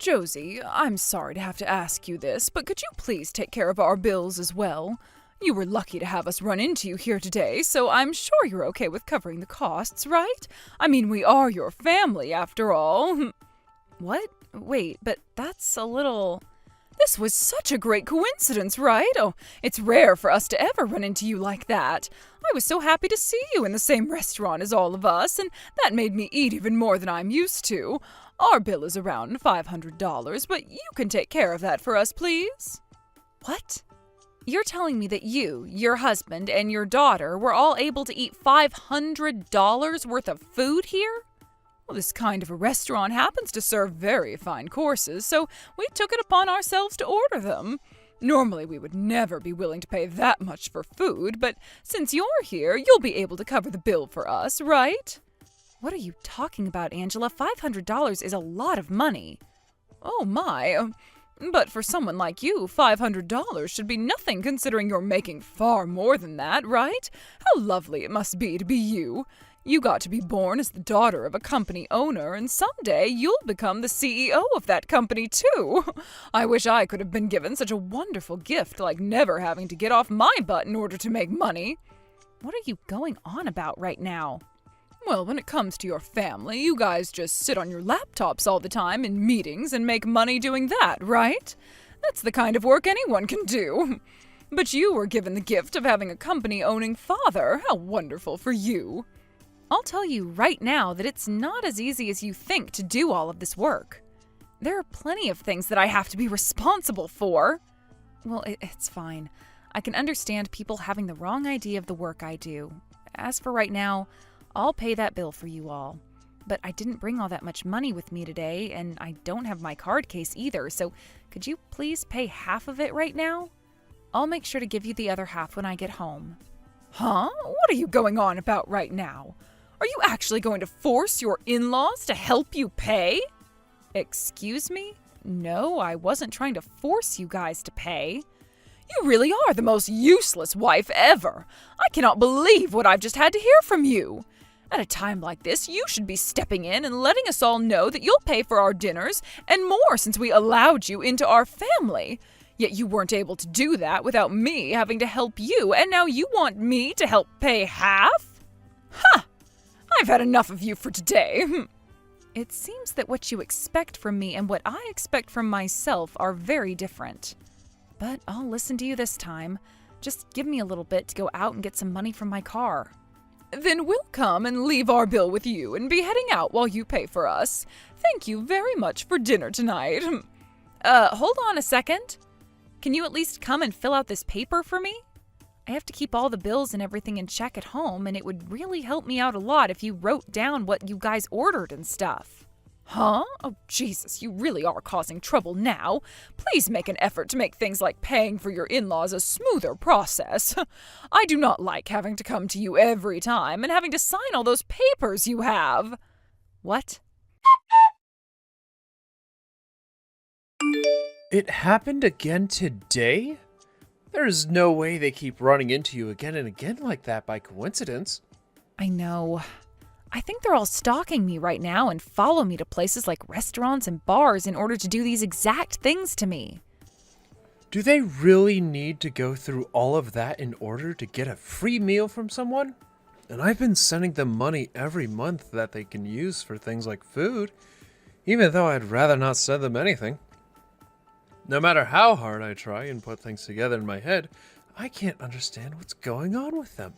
Josie, I'm sorry to have to ask you this, but could you please take care of our bills as well? You were lucky to have us run into you here today, so I'm sure you're okay with covering the costs, right? I mean, we are your family, after all. What? Wait, but that's a little... This was such a great coincidence, right? Oh, it's rare for us to ever run into you like that. I was so happy to see you in the same restaurant as all of us, and that made me eat even more than I'm used to. Our bill is around $500, but you can take care of that for us, please. What? You're telling me that you, your husband, and your daughter were all able to eat $500 worth of food here? Well, this kind of a restaurant happens to serve very fine courses, so we took it upon ourselves to order them. Normally, we would never be willing to pay that much for food, but since you're here, you'll be able to cover the bill for us, right? What are you talking about, Angela? $500 is a lot of money. Oh my, but for someone like you, $500 should be nothing considering you're making far more than that, right? How lovely it must be to be you. You got to be born as the daughter of a company owner, and someday you'll become the CEO of that company, too. I wish I could have been given such a wonderful gift like never having to get off my butt in order to make money. What are you going on about right now? Well, when it comes to your family, you guys just sit on your laptops all the time in meetings and make money doing that, right? That's the kind of work anyone can do. But you were given the gift of having a company-owning father. How wonderful for you. I'll tell you right now that it's not as easy as you think to do all of this work. There are plenty of things that I have to be responsible for. Well, it's fine. I can understand people having the wrong idea of the work I do. As for right now, I'll pay that bill for you all. But I didn't bring all that much money with me today, and I don't have my card case either, so could you please pay half of it right now? I'll make sure to give you the other half when I get home. Huh? What are you going on about right now? Are you actually going to force your in-laws to help you pay? Excuse me? No, I wasn't trying to force you guys to pay. You really are the most useless wife ever. I cannot believe what I've just had to hear from you. At a time like this, you should be stepping in and letting us all know that you'll pay for our dinners and more since we allowed you into our family. Yet you weren't able to do that without me having to help you, and now you want me to help pay half? Ha! I've had enough of you for today. It seems that what you expect from me and what I expect from myself are very different. But I'll listen to you this time. Just give me a little bit to go out and get some money from my car. Then we'll come and leave our bill with you and be heading out while you pay for us. Thank you very much for dinner tonight. Hold on a second. Can you at least come and fill out this paper for me? I have to keep all the bills and everything in check at home, and it would really help me out a lot if you wrote down what you guys ordered and stuff. Huh? Oh, Jesus, you really are causing trouble now. Please make an effort to make things like paying for your in-laws a smoother process. I do not like having to come to you every time and having to sign all those papers you have. What? It happened again today? There's no way they keep running into you again and again like that by coincidence. I know. I think they're all stalking me right now and follow me to places like restaurants and bars in order to do these exact things to me. Do they really need to go through all of that in order to get a free meal from someone? And I've been sending them money every month that they can use for things like food, even though I'd rather not send them anything. No matter how hard I try and put things together in my head, I can't understand what's going on with them.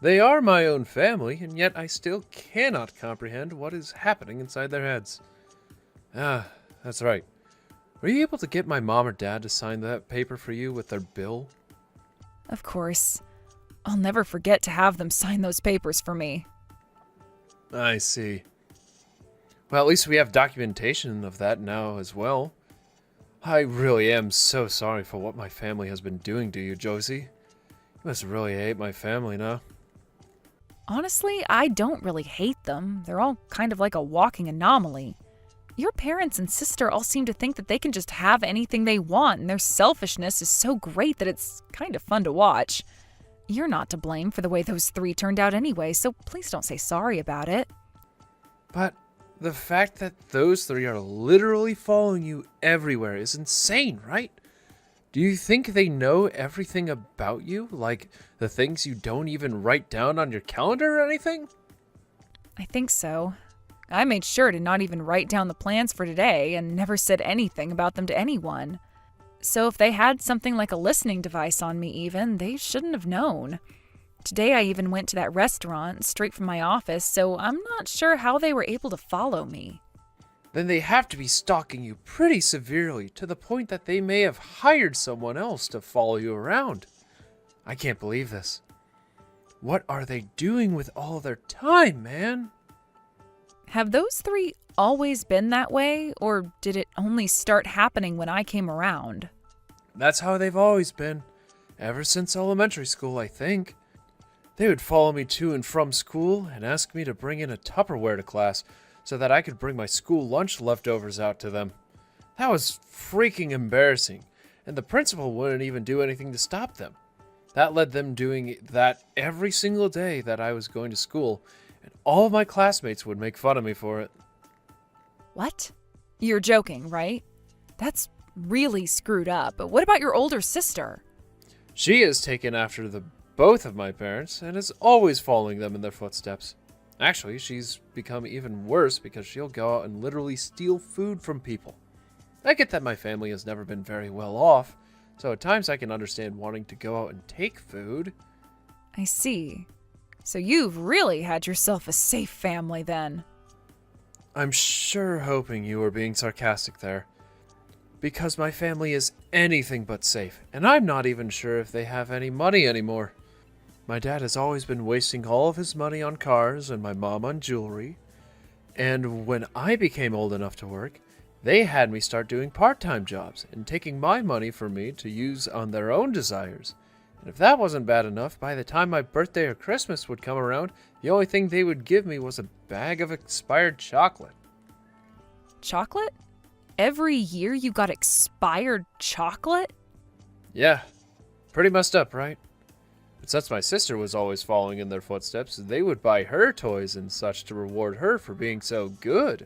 They are my own family, and yet I still cannot comprehend what is happening inside their heads. Ah, that's right. Were you able to get my mom or dad to sign that paper for you with their bill? Of course. I'll never forget to have them sign those papers for me. I see. Well, at least we have documentation of that now as well. I really am so sorry for what my family has been doing to you, Josie. You must really hate my family now. Honestly, I don't really hate them. They're all kind of like a walking anomaly. Your parents and sister all seem to think that they can just have anything they want, and their selfishness is so great that it's kind of fun to watch. You're not to blame for the way those three turned out anyway, so please don't say sorry about it. But The fact that those three are literally following you everywhere is insane, right? Do you think they know everything about you? Like the things you don't even write down on your calendar or anything? I think so. I made sure to not even write down the plans for today and never said anything about them to anyone. So if they had something like a listening device on me even, they shouldn't have known. Today I even went to that restaurant straight from my office, so I'm not sure how they were able to follow me. Then they have to be stalking you pretty severely to the point that they may have hired someone else to follow you around. I can't believe this. What are they doing with all their time, man? Have those three always been that way, or did it only start happening when I came around? That's how they've always been. Ever since elementary school, I think. They would follow me to and from school and ask me to bring in a Tupperware to class so that I could bring my school lunch leftovers out to them. That was freaking embarrassing, and the principal wouldn't even do anything to stop them. That led them doing that every single day that I was going to school, and all of my classmates would make fun of me for it. What? You're joking, right? That's really screwed up. But what about your older sister? She is taken after both of my parents and is always following them in their footsteps. Actually, she's become even worse because she'll go out and literally steal food from people. I get that my family has never been very well off, so at times I can understand wanting to go out and take food. I see. So you've really had yourself a safe family then. I'm sure hoping you were being sarcastic there. Because my family is anything but safe, and I'm not even sure if they have any money anymore. My dad has always been wasting all of his money on cars and my mom on jewelry. And when I became old enough to work, they had me start doing part-time jobs and taking my money for me to use on their own desires. And if that wasn't bad enough, by the time my birthday or Christmas would come around, the only thing they would give me was a bag of expired chocolate. Chocolate? Every year you got expired chocolate? Yeah, pretty messed up, right? But since my sister was always following in their footsteps, they would buy her toys and such to reward her for being so good.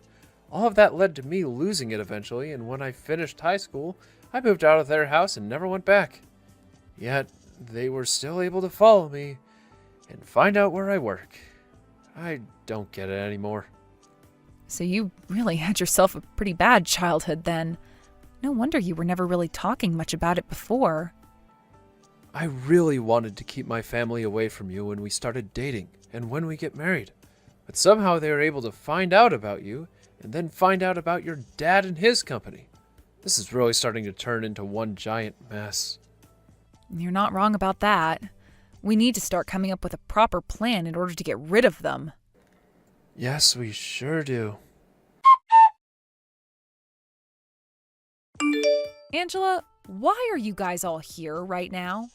All of that led to me losing it eventually, and when I finished high school, I moved out of their house and never went back. Yet, they were still able to follow me and find out where I work. I don't get it anymore. So you really had yourself a pretty bad childhood then. No wonder you were never really talking much about it before. I really wanted to keep my family away from you when we started dating and when we get married. But somehow they were able to find out about you and then find out about your dad and his company. This is really starting to turn into one giant mess. You're not wrong about that. We need to start coming up with a proper plan in order to get rid of them. Yes, we sure do. Angela, why are you guys all here right now?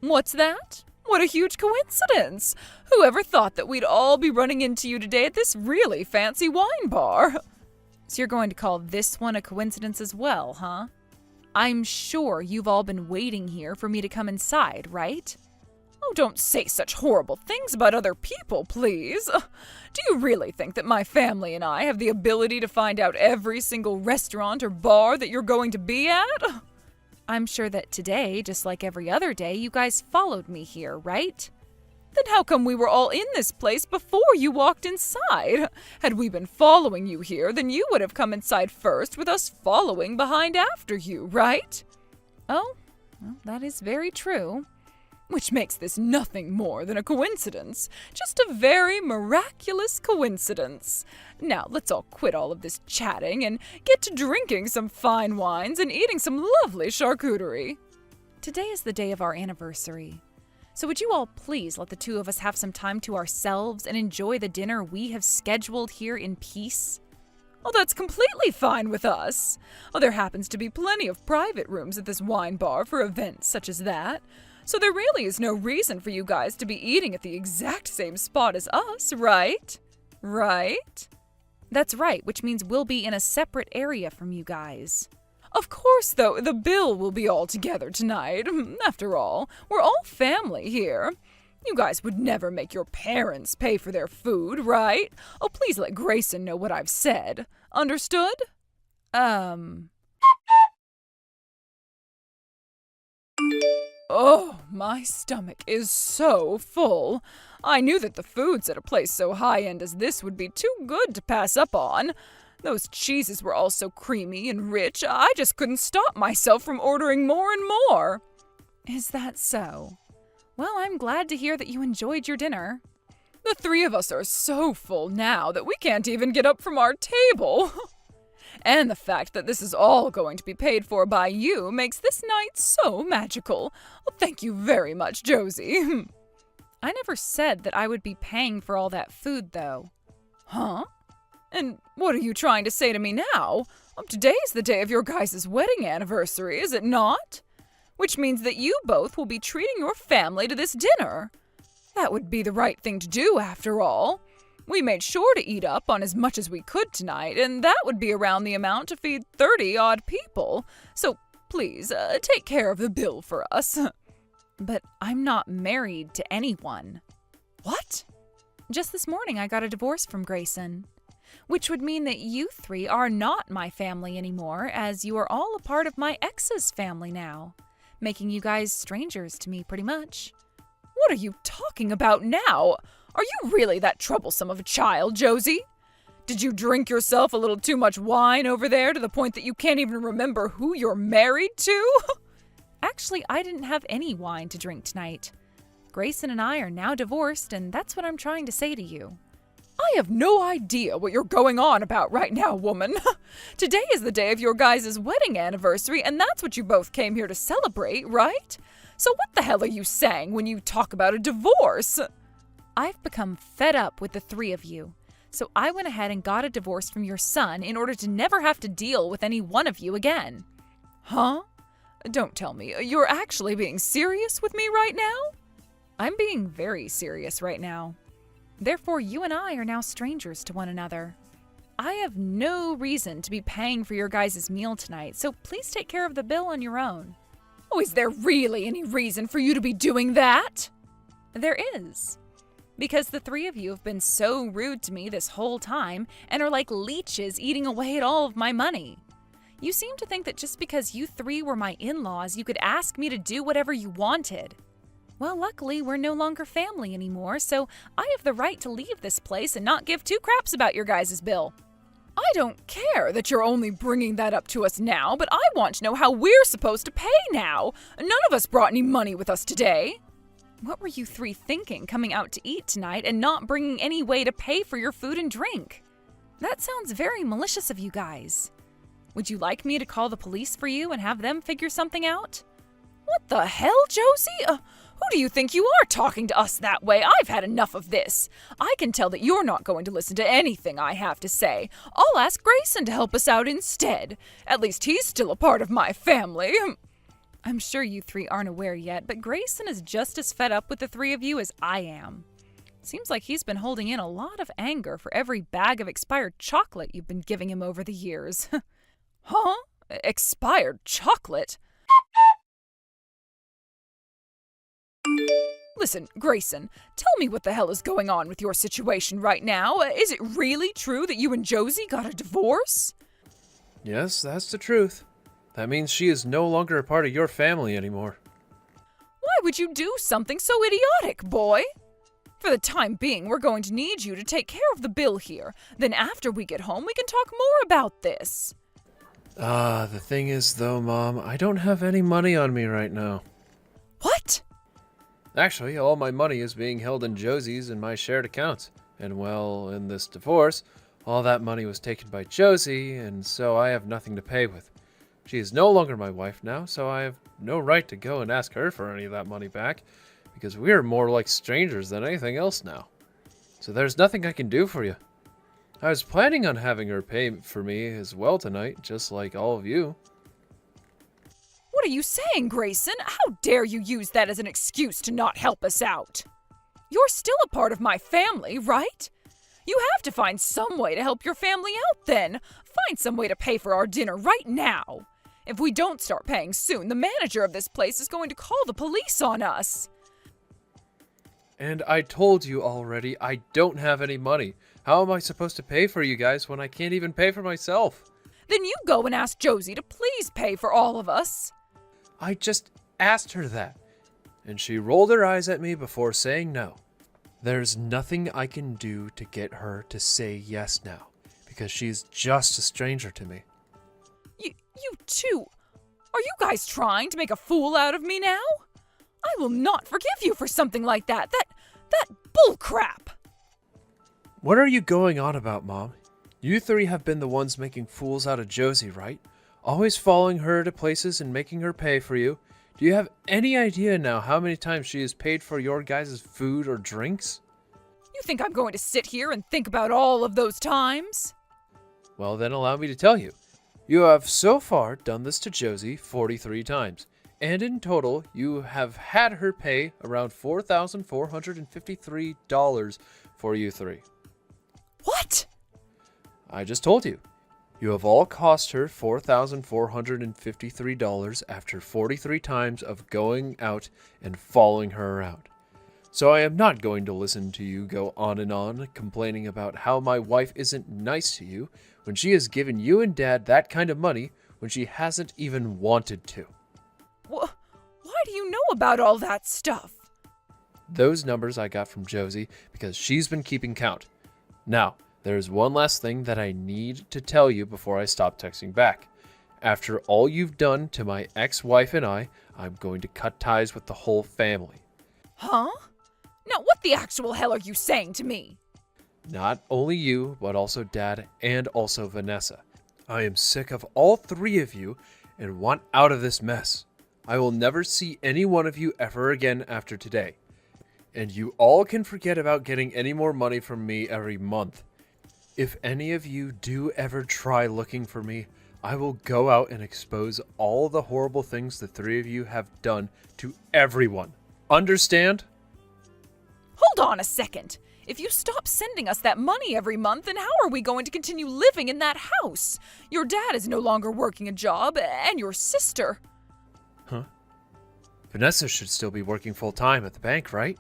What's that? What a huge coincidence! Whoever thought that we'd all be running into you today at this really fancy wine bar? So you're going to call this one a coincidence as well, huh? I'm sure you've all been waiting here for me to come inside, right? Oh, don't say such horrible things about other people, please. Do you really think that my family and I have the ability to find out every single restaurant or bar that you're going to be at? I'm sure that today, just like every other day, you guys followed me here, right? Then how come we were all in this place before you walked inside? Had we been following you here, then you would have come inside first with us following behind after you, right? Oh, well, that is very true. Which makes this nothing more than a coincidence. Just a very miraculous coincidence. Now, let's all quit all of this chatting and get to drinking some fine wines and eating some lovely charcuterie. Today is the day of our anniversary. So would you all please let the two of us have some time to ourselves and enjoy the dinner we have scheduled here in peace? Oh, that's completely fine with us. Oh, there happens to be plenty of private rooms at this wine bar for events such as that. So there really is no reason for you guys to be eating at the exact same spot as us, right? Right? That's right, which means we'll be in a separate area from you guys. Of course, though, the bill will be all together tonight. After all, we're all family here. You guys would never make your parents pay for their food, right? Oh, please let Grayson know what I've said. Understood? Oh, my stomach is so full. I knew that the foods at a place so high-end as this would be too good to pass up on. Those cheeses were all so creamy and rich, I just couldn't stop myself from ordering more and more. Is that so? Well, I'm glad to hear that you enjoyed your dinner. The three of us are so full now that we can't even get up from our table. And the fact that this is all going to be paid for by you makes this night so magical. Well, thank you very much, Josie. I never said that I would be paying for all that food, though. Huh? And what are you trying to say to me now? Today's the day of your guys' wedding anniversary, is it not? Which means that you both will be treating your family to this dinner. That would be the right thing to do, after all. We made sure to eat up on as much as we could tonight, and that would be around the amount to feed 30-odd people. So please, take care of the bill for us. But I'm not married to anyone. What? Just this morning I got a divorce from Grayson. Which would mean that you three are not my family anymore, as you are all a part of my ex's family now, making you guys strangers to me pretty much. What are you talking about now? Are you really that troublesome of a child, Josie? Did you drink yourself a little too much wine over there to the point that you can't even remember who you're married to? Actually, I didn't have any wine to drink tonight. Grayson and I are now divorced, and that's what I'm trying to say to you. I have no idea what you're going on about right now, woman. Today is the day of your guys' wedding anniversary, and that's what you both came here to celebrate, right? So what the hell are you saying when you talk about a divorce? I've become fed up with the three of you, so I went ahead and got a divorce from your son in order to never have to deal with any one of you again. Huh? Don't tell me. You're actually being serious with me right now? I'm being very serious right now. Therefore, you and I are now strangers to one another. I have no reason to be paying for your guys' meal tonight, so please take care of the bill on your own. Oh, is there really any reason for you to be doing that? There is. Because the three of you have been so rude to me this whole time and are like leeches eating away at all of my money. You seem to think that just because you three were my in-laws, you could ask me to do whatever you wanted. Well, luckily, we're no longer family anymore, so I have the right to leave this place and not give two craps about your guys' bill. I don't care that you're only bringing that up to us now, but I want to know how we're supposed to pay now. None of us brought any money with us today. What were you three thinking coming out to eat tonight and not bringing any way to pay for your food and drink? That sounds very malicious of you guys. Would you like me to call the police for you and have them figure something out? What the hell, Josie? Who do you think you are talking to us that way? I've had enough of this. I can tell that you're not going to listen to anything I have to say. I'll ask Grayson to help us out instead. At least he's still a part of my family. I'm sure you three aren't aware yet, but Grayson is just as fed up with the three of you as I am. Seems like he's been holding in a lot of anger for every bag of expired chocolate you've been giving him over the years. Huh? Expired chocolate? Listen, Grayson, tell me what the hell is going on with your situation right now. Is it really true that you and Josie got a divorce? Yes, that's the truth. That means she is no longer a part of your family anymore. Why would you do something so idiotic, boy? For the time being, we're going to need you to take care of the bill here. Then after we get home, we can talk more about this. The thing is though, Mom, I don't have any money on me right now. What? Actually, all my money is being held in Josie's and my shared accounts. And well, in this divorce, all that money was taken by Josie, and so I have nothing to pay with. She is no longer my wife now, so I have no right to go and ask her for any of that money back, because we are more like strangers than anything else now. So there's nothing I can do for you. I was planning on having her pay for me as well tonight, just like all of you. What are you saying, Grayson? How dare you use that as an excuse to not help us out? You're still a part of my family, right? You have to find some way to help your family out then. Find some way to pay for our dinner right now. If we don't start paying soon, the manager of this place is going to call the police on us. And I told you already, I don't have any money. How am I supposed to pay for you guys when I can't even pay for myself? Then you go and ask Josie to please pay for all of us. I just asked her that, and she rolled her eyes at me before saying no. There's nothing I can do to get her to say yes now, because she's just a stranger to me. You two, are you guys trying to make a fool out of me now? I will not forgive you for something like that. That bull crap. What are you going on about, Mom? You three have been the ones making fools out of Josie, right? Always following her to places and making her pay for you. Do you have any idea now how many times she has paid for your guys' food or drinks? You think I'm going to sit here and think about all of those times? Well, then allow me to tell you. You have so far done this to Josie 43 times. And in total, you have had her pay around $4,453 for you three. What? I just told you. You have all cost her $4,453 after 43 times of going out and following her around. So I am not going to listen to you go on and on complaining about how my wife isn't nice to you when she has given you and Dad that kind of money when she hasn't even wanted to. Why do you know about all that stuff? Those numbers I got from Josie because she's been keeping count. Now, there's one last thing that I need to tell you before I stop texting back. After all you've done to my ex-wife and I'm going to cut ties with the whole family. Huh? Now what the actual hell are you saying to me? Not only you, but also Dad and also Vanessa. I am sick of all three of you and want out of this mess. I will never see any one of you ever again after today. And you all can forget about getting any more money from me every month. If any of you do ever try looking for me, I will go out and expose all the horrible things the three of you have done to everyone. Understand? Hold on a second. If you stop sending us that money every month, then how are we going to continue living in that house? Your dad is no longer working a job, and your sister. Huh? Vanessa should still be working full-time at the bank, right?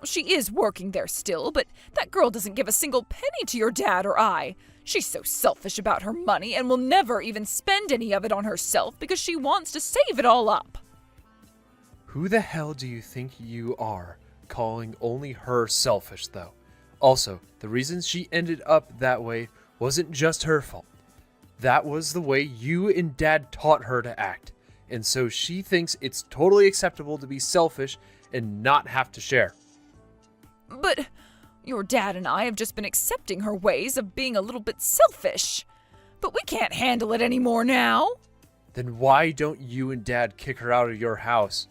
She is working there still, but that girl doesn't give a single penny to your dad or I. She's so selfish about her money and will never even spend any of it on herself because she wants to save it all up. Who the hell do you think you are, calling only her selfish, though? Also, the reason she ended up that way wasn't just her fault. That was the way you and Dad taught her to act. And so she thinks it's totally acceptable to be selfish and not have to share. But your dad and I have just been accepting her ways of being a little bit selfish. But we can't handle it anymore now. Then why don't you and Dad kick her out of your house?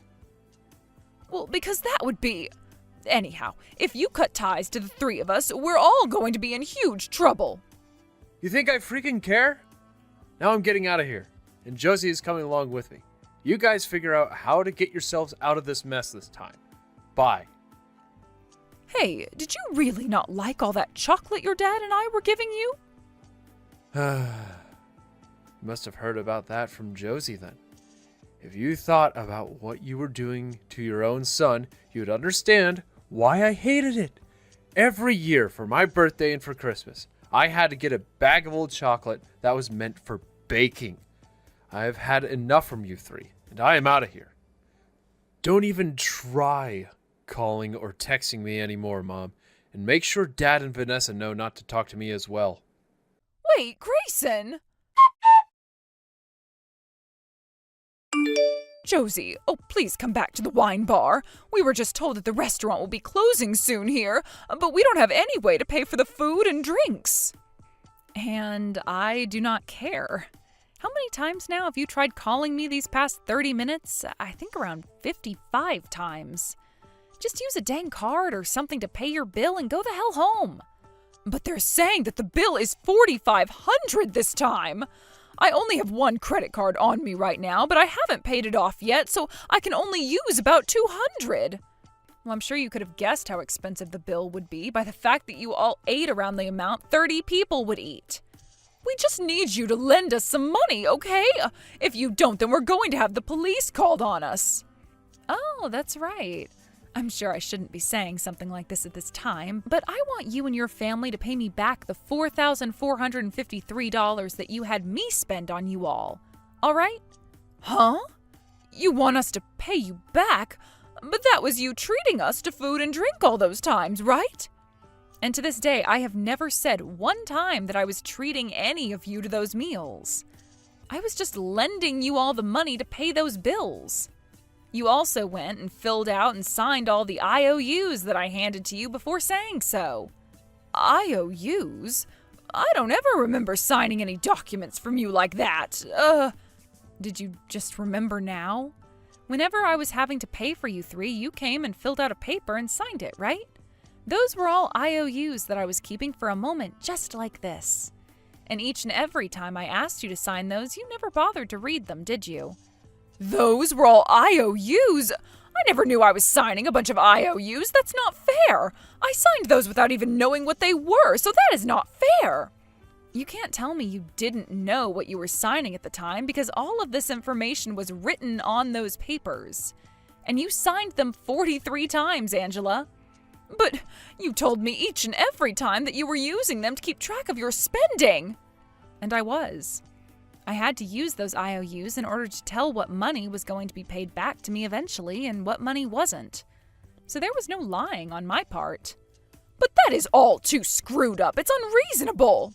Well, because that would be... Anyhow, if you cut ties to the three of us, we're all going to be in huge trouble. You think I freaking care? Now I'm getting out of here, and Josie is coming along with me. You guys figure out how to get yourselves out of this mess this time. Bye. Hey, did you really not like all that chocolate your dad and I were giving you? You must have heard about that from Josie then. If you thought about what you were doing to your own son, you'd understand why I hated it. Every year for my birthday and for Christmas, I had to get a bag of old chocolate that was meant for baking. I have had enough from you three, and I am out of here. Don't even try calling or texting me anymore, Mom, and make sure Dad and Vanessa know not to talk to me as well. Wait, Grayson! Josie, oh, please come back to the wine bar. We were just told that the restaurant will be closing soon here, but we don't have any way to pay for the food and drinks. And I do not care. How many times now have you tried calling me these past 30 minutes? I think around 55 times. Just use a dang card or something to pay your bill and go the hell home. But they're saying that the bill is $4,500 this time. I only have one credit card on me right now, but I haven't paid it off yet, so I can only use about $200. Well, I'm sure you could have guessed how expensive the bill would be by the fact that you all ate around the amount 30 people would eat. We just need you to lend us some money, okay? If you don't, then we're going to have the police called on us. Oh, that's right. I'm sure I shouldn't be saying something like this at this time, but I want you and your family to pay me back the $4,453 that you had me spend on you all. All right? Huh? You want us to pay you back? But that was you treating us to food and drink all those times, right? And to this day, I have never said one time that I was treating any of you to those meals. I was just lending you all the money to pay those bills. You also went and filled out and signed all the IOUs that I handed to you before saying so. IOUs? I don't ever remember signing any documents from you like that. Did you just remember now? Whenever I was having to pay for you three, you came and filled out a paper and signed it, right? Those were all IOUs that I was keeping for a moment just like this. And each and every time I asked you to sign those, you never bothered to read them, did you? Those were all IOUs? I never knew I was signing a bunch of IOUs. That's not fair. I signed those without even knowing what they were, so that is not fair. You can't tell me you didn't know what you were signing at the time because all of this information was written on those papers. And you signed them 43 times, Angela. But you told me each and every time that you were using them to keep track of your spending. And I was. I had to use those IOUs in order to tell what money was going to be paid back to me eventually and what money wasn't. So there was no lying on my part. But that is all too screwed up. It's unreasonable.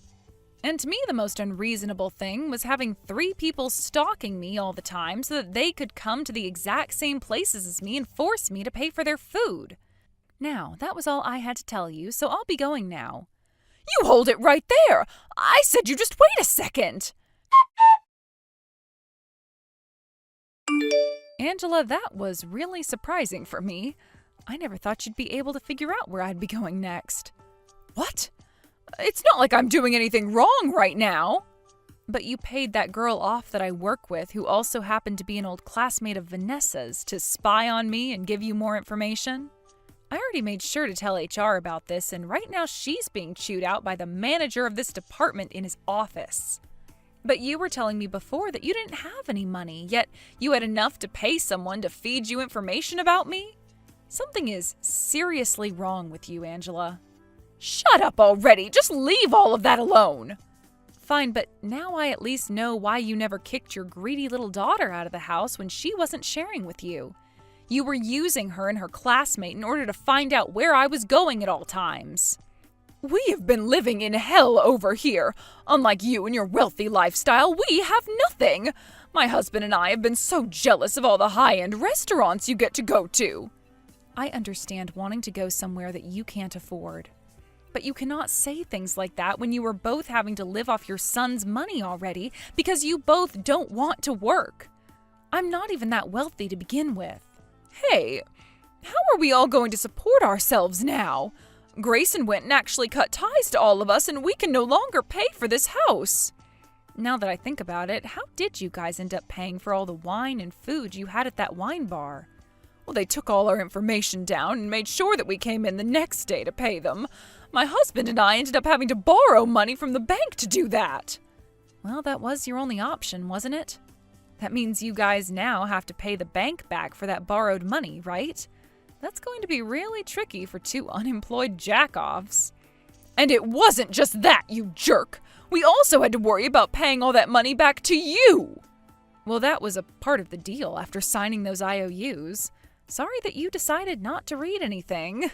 And to me, the most unreasonable thing was having 3 people stalking me all the time so that they could come to the exact same places as me and force me to pay for their food. Now, that was all I had to tell you, so I'll be going now. You hold it right there! I said you just wait a second! Angela, that was really surprising for me. I never thought you'd be able to figure out where I'd be going next. What? It's not like I'm doing anything wrong right now. But you paid that girl off that I work with, who also happened to be an old classmate of Vanessa's, to spy on me and give you more information? I already made sure to tell HR about this, and right now she's being chewed out by the manager of this department in his office. But you were telling me before that you didn't have any money, yet you had enough to pay someone to feed you information about me? Something is seriously wrong with you, Angela. Shut up already! Just leave all of that alone! Fine, but now I at least know why you never kicked your greedy little daughter out of the house when she wasn't sharing with you. You were using her and her classmate in order to find out where I was going at all times. We have been living in hell over here. Unlike you and your wealthy lifestyle, we have nothing. My husband and I have been so jealous of all the high-end restaurants you get to go to. I understand wanting to go somewhere that you can't afford. But you cannot say things like that when you are both having to live off your son's money already because you both don't want to work. I'm not even that wealthy to begin with. Hey, how are we all going to support ourselves now? Grayson went and actually cut ties to all of us, and we can no longer pay for this house. Now that I think about it, how did you guys end up paying for all the wine and food you had at that wine bar? Well, they took all our information down and made sure that we came in the next day to pay them. My husband and I ended up having to borrow money from the bank to do that. Well, that was your only option, wasn't it? That means you guys now have to pay the bank back for that borrowed money, right? That's going to be really tricky for 2 unemployed jack-offs. And it wasn't just that, you jerk! We also had to worry about paying all that money back to you! Well, that was a part of the deal after signing those IOUs. Sorry that you decided not to read anything.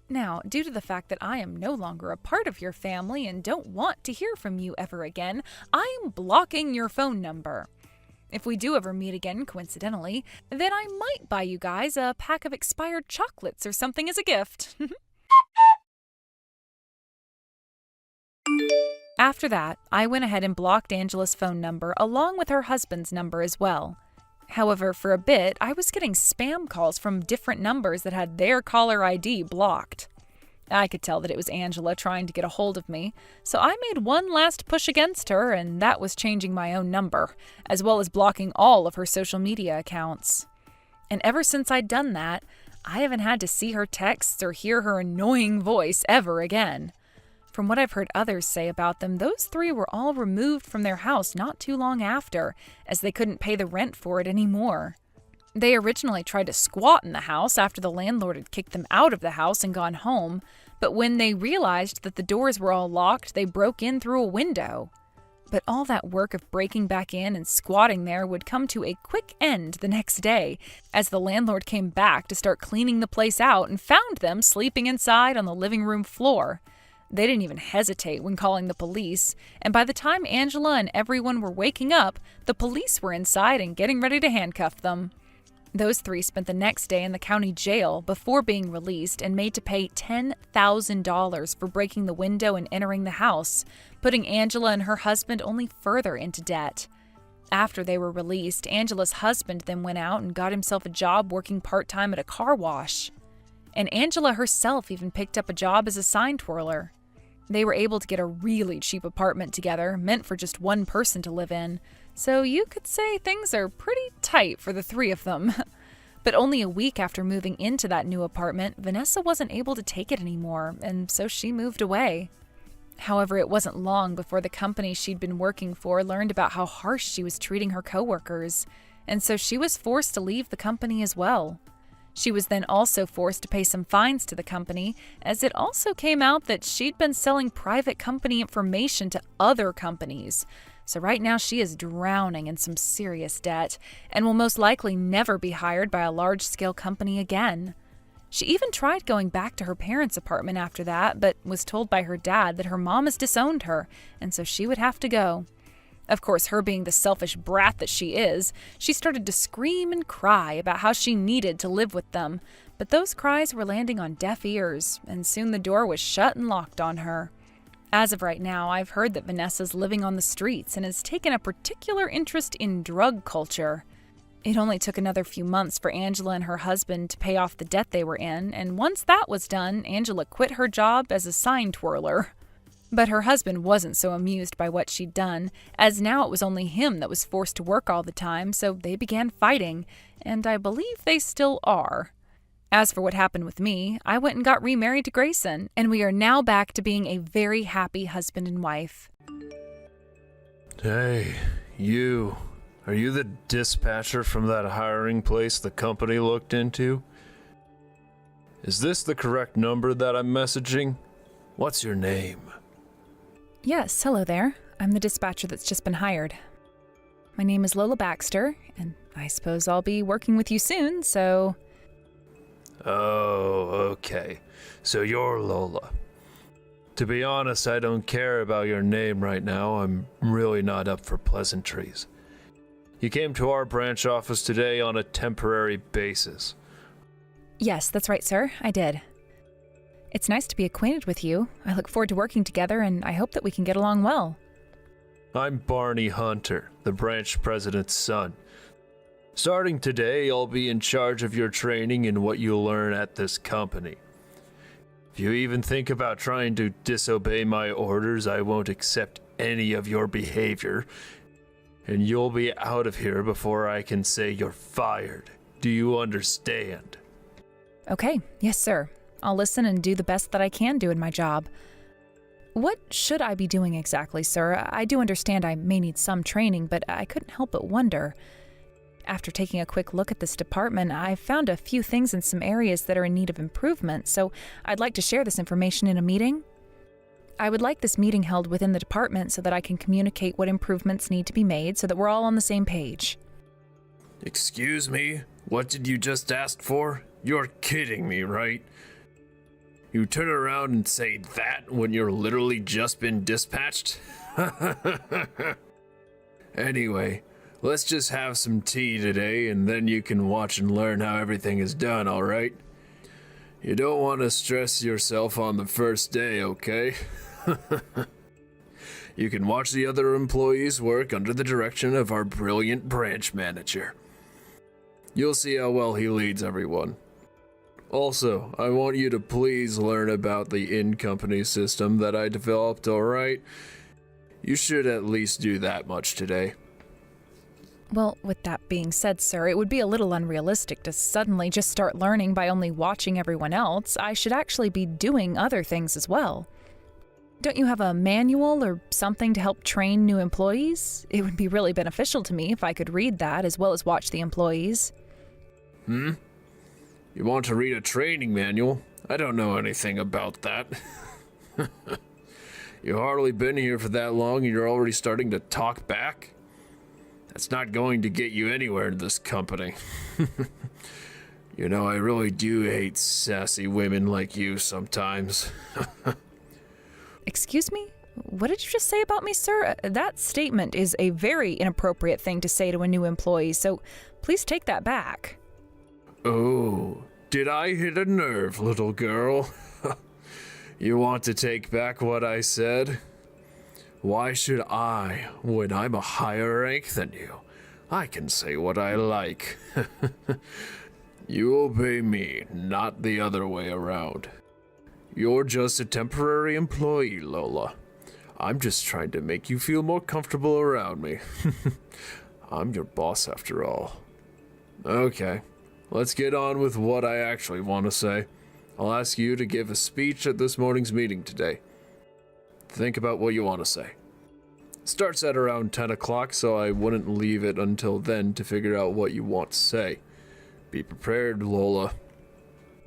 Now, due to the fact that I am no longer a part of your family and don't want to hear from you ever again, I'm blocking your phone number. If we do ever meet again, coincidentally, then I might buy you guys a pack of expired chocolates or something as a gift. After that, I went ahead and blocked Angela's phone number along with her husband's number as well. However, for a bit, I was getting spam calls from different numbers that had their caller ID blocked. I could tell that it was Angela trying to get a hold of me, so I made one last push against her, and that was changing my own number, as well as blocking all of her social media accounts. And ever since I'd done that, I haven't had to see her texts or hear her annoying voice ever again. From what I've heard others say about them, those 3 were all removed from their house not too long after, as they couldn't pay the rent for it anymore. They originally tried to squat in the house after the landlord had kicked them out of the house and gone home, but when they realized that the doors were all locked, they broke in through a window. But all that work of breaking back in and squatting there would come to a quick end the next day, as the landlord came back to start cleaning the place out and found them sleeping inside on the living room floor. They didn't even hesitate when calling the police, and by the time Angela and everyone were waking up, the police were inside and getting ready to handcuff them. Those three spent the next day in the county jail before being released and made to pay $10,000 for breaking the window and entering the house, putting Angela and her husband only further into debt. After they were released, Angela's husband then went out and got himself a job working part-time at a car wash. And Angela herself even picked up a job as a sign twirler. They were able to get a really cheap apartment together, meant for just one person to live in. So you could say things are pretty tight for the three of them. But only a week after moving into that new apartment, Vanessa wasn't able to take it anymore, and so she moved away. However, it wasn't long before the company she'd been working for learned about how harsh she was treating her coworkers, and so she was forced to leave the company as well. She was then also forced to pay some fines to the company, as it also came out that she'd been selling private company information to other companies. So right now she is drowning in some serious debt and will most likely never be hired by a large-scale company again. She even tried going back to her parents' apartment after that, but was told by her dad that her mom has disowned her, and so she would have to go. Of course, her being the selfish brat that she is, she started to scream and cry about how she needed to live with them, but those cries were landing on deaf ears, and soon the door was shut and locked on her. As of right now, I've heard that Vanessa's living on the streets and has taken a particular interest in drug culture. It only took another few months for Angela and her husband to pay off the debt they were in, and once that was done, Angela quit her job as a sign twirler. But her husband wasn't so amused by what she'd done, as now it was only him that was forced to work all the time, so they began fighting, and I believe they still are. As for what happened with me, I went and got remarried to Grayson, and we are now back to being a very happy husband and wife. Hey, you. Are you the dispatcher from that hiring place the company looked into? Is this the correct number that I'm messaging? What's your name? Yes, hello there. I'm the dispatcher that's just been hired. My name is Lola Baxter, and I suppose I'll be working with you soon, so... Oh, okay. So you're Lola. To be honest, I don't care about your name right now. I'm really not up for pleasantries. You came to our branch office today on a temporary basis. Yes, that's right, sir. I did. It's nice to be acquainted with you. I look forward to working together, and I hope that we can get along well. I'm Barney Hunter, the branch president's son. Starting today, I'll be in charge of your training and what you'll learn at this company. If you even think about trying to disobey my orders, I won't accept any of your behavior, and you'll be out of here before I can say you're fired. Do you understand? Okay, yes, sir. I'll listen and do the best that I can do in my job. What should I be doing exactly, sir? I do understand I may need some training, but I couldn't help but wonder. After taking a quick look at this department, I found a few things in some areas that are in need of improvement, so I'd like to share this information in a meeting. I would like this meeting held within the department so that I can communicate what improvements need to be made so that we're all on the same page. Excuse me? What did you just ask for? You're kidding me, right? You turn around and say that when you're literally just been dispatched? Anyway, let's just have some tea today and then you can watch and learn how everything is done, alright? You don't want to stress yourself on the first day, okay? You can watch the other employees work under the direction of our brilliant branch manager. You'll see how well he leads everyone. Also, I want you to please learn about the in-company system that I developed, alright? You should at least do that much today. Well, with that being said, sir, it would be a little unrealistic to suddenly just start learning by only watching everyone else. I should actually be doing other things as well. Don't you have a manual or something to help train new employees? It would be really beneficial to me if I could read that as well as watch the employees. You want to read a training manual? I don't know anything about that. You've hardly been here for that long and you're already starting to talk back? That's not going to get you anywhere in this company. You know, I really do hate sassy women like you sometimes. Excuse me? What did you just say about me, sir? That statement is a very inappropriate thing to say to a new employee, so please take that back. Oh, did I hit a nerve, little girl? You want to take back what I said? Why should I, when I'm a higher rank than you? I can say what I like. You obey me, not the other way around. You're just a temporary employee, Lola. I'm just trying to make you feel more comfortable around me. I'm your boss after all. Okay, let's get on with what I actually want to say. I'll ask you to give a speech at this morning's meeting today. Think about what you want to say. Starts at around 10 o'clock, so I wouldn't leave it until then to figure out what you want to say. Be prepared, Lola.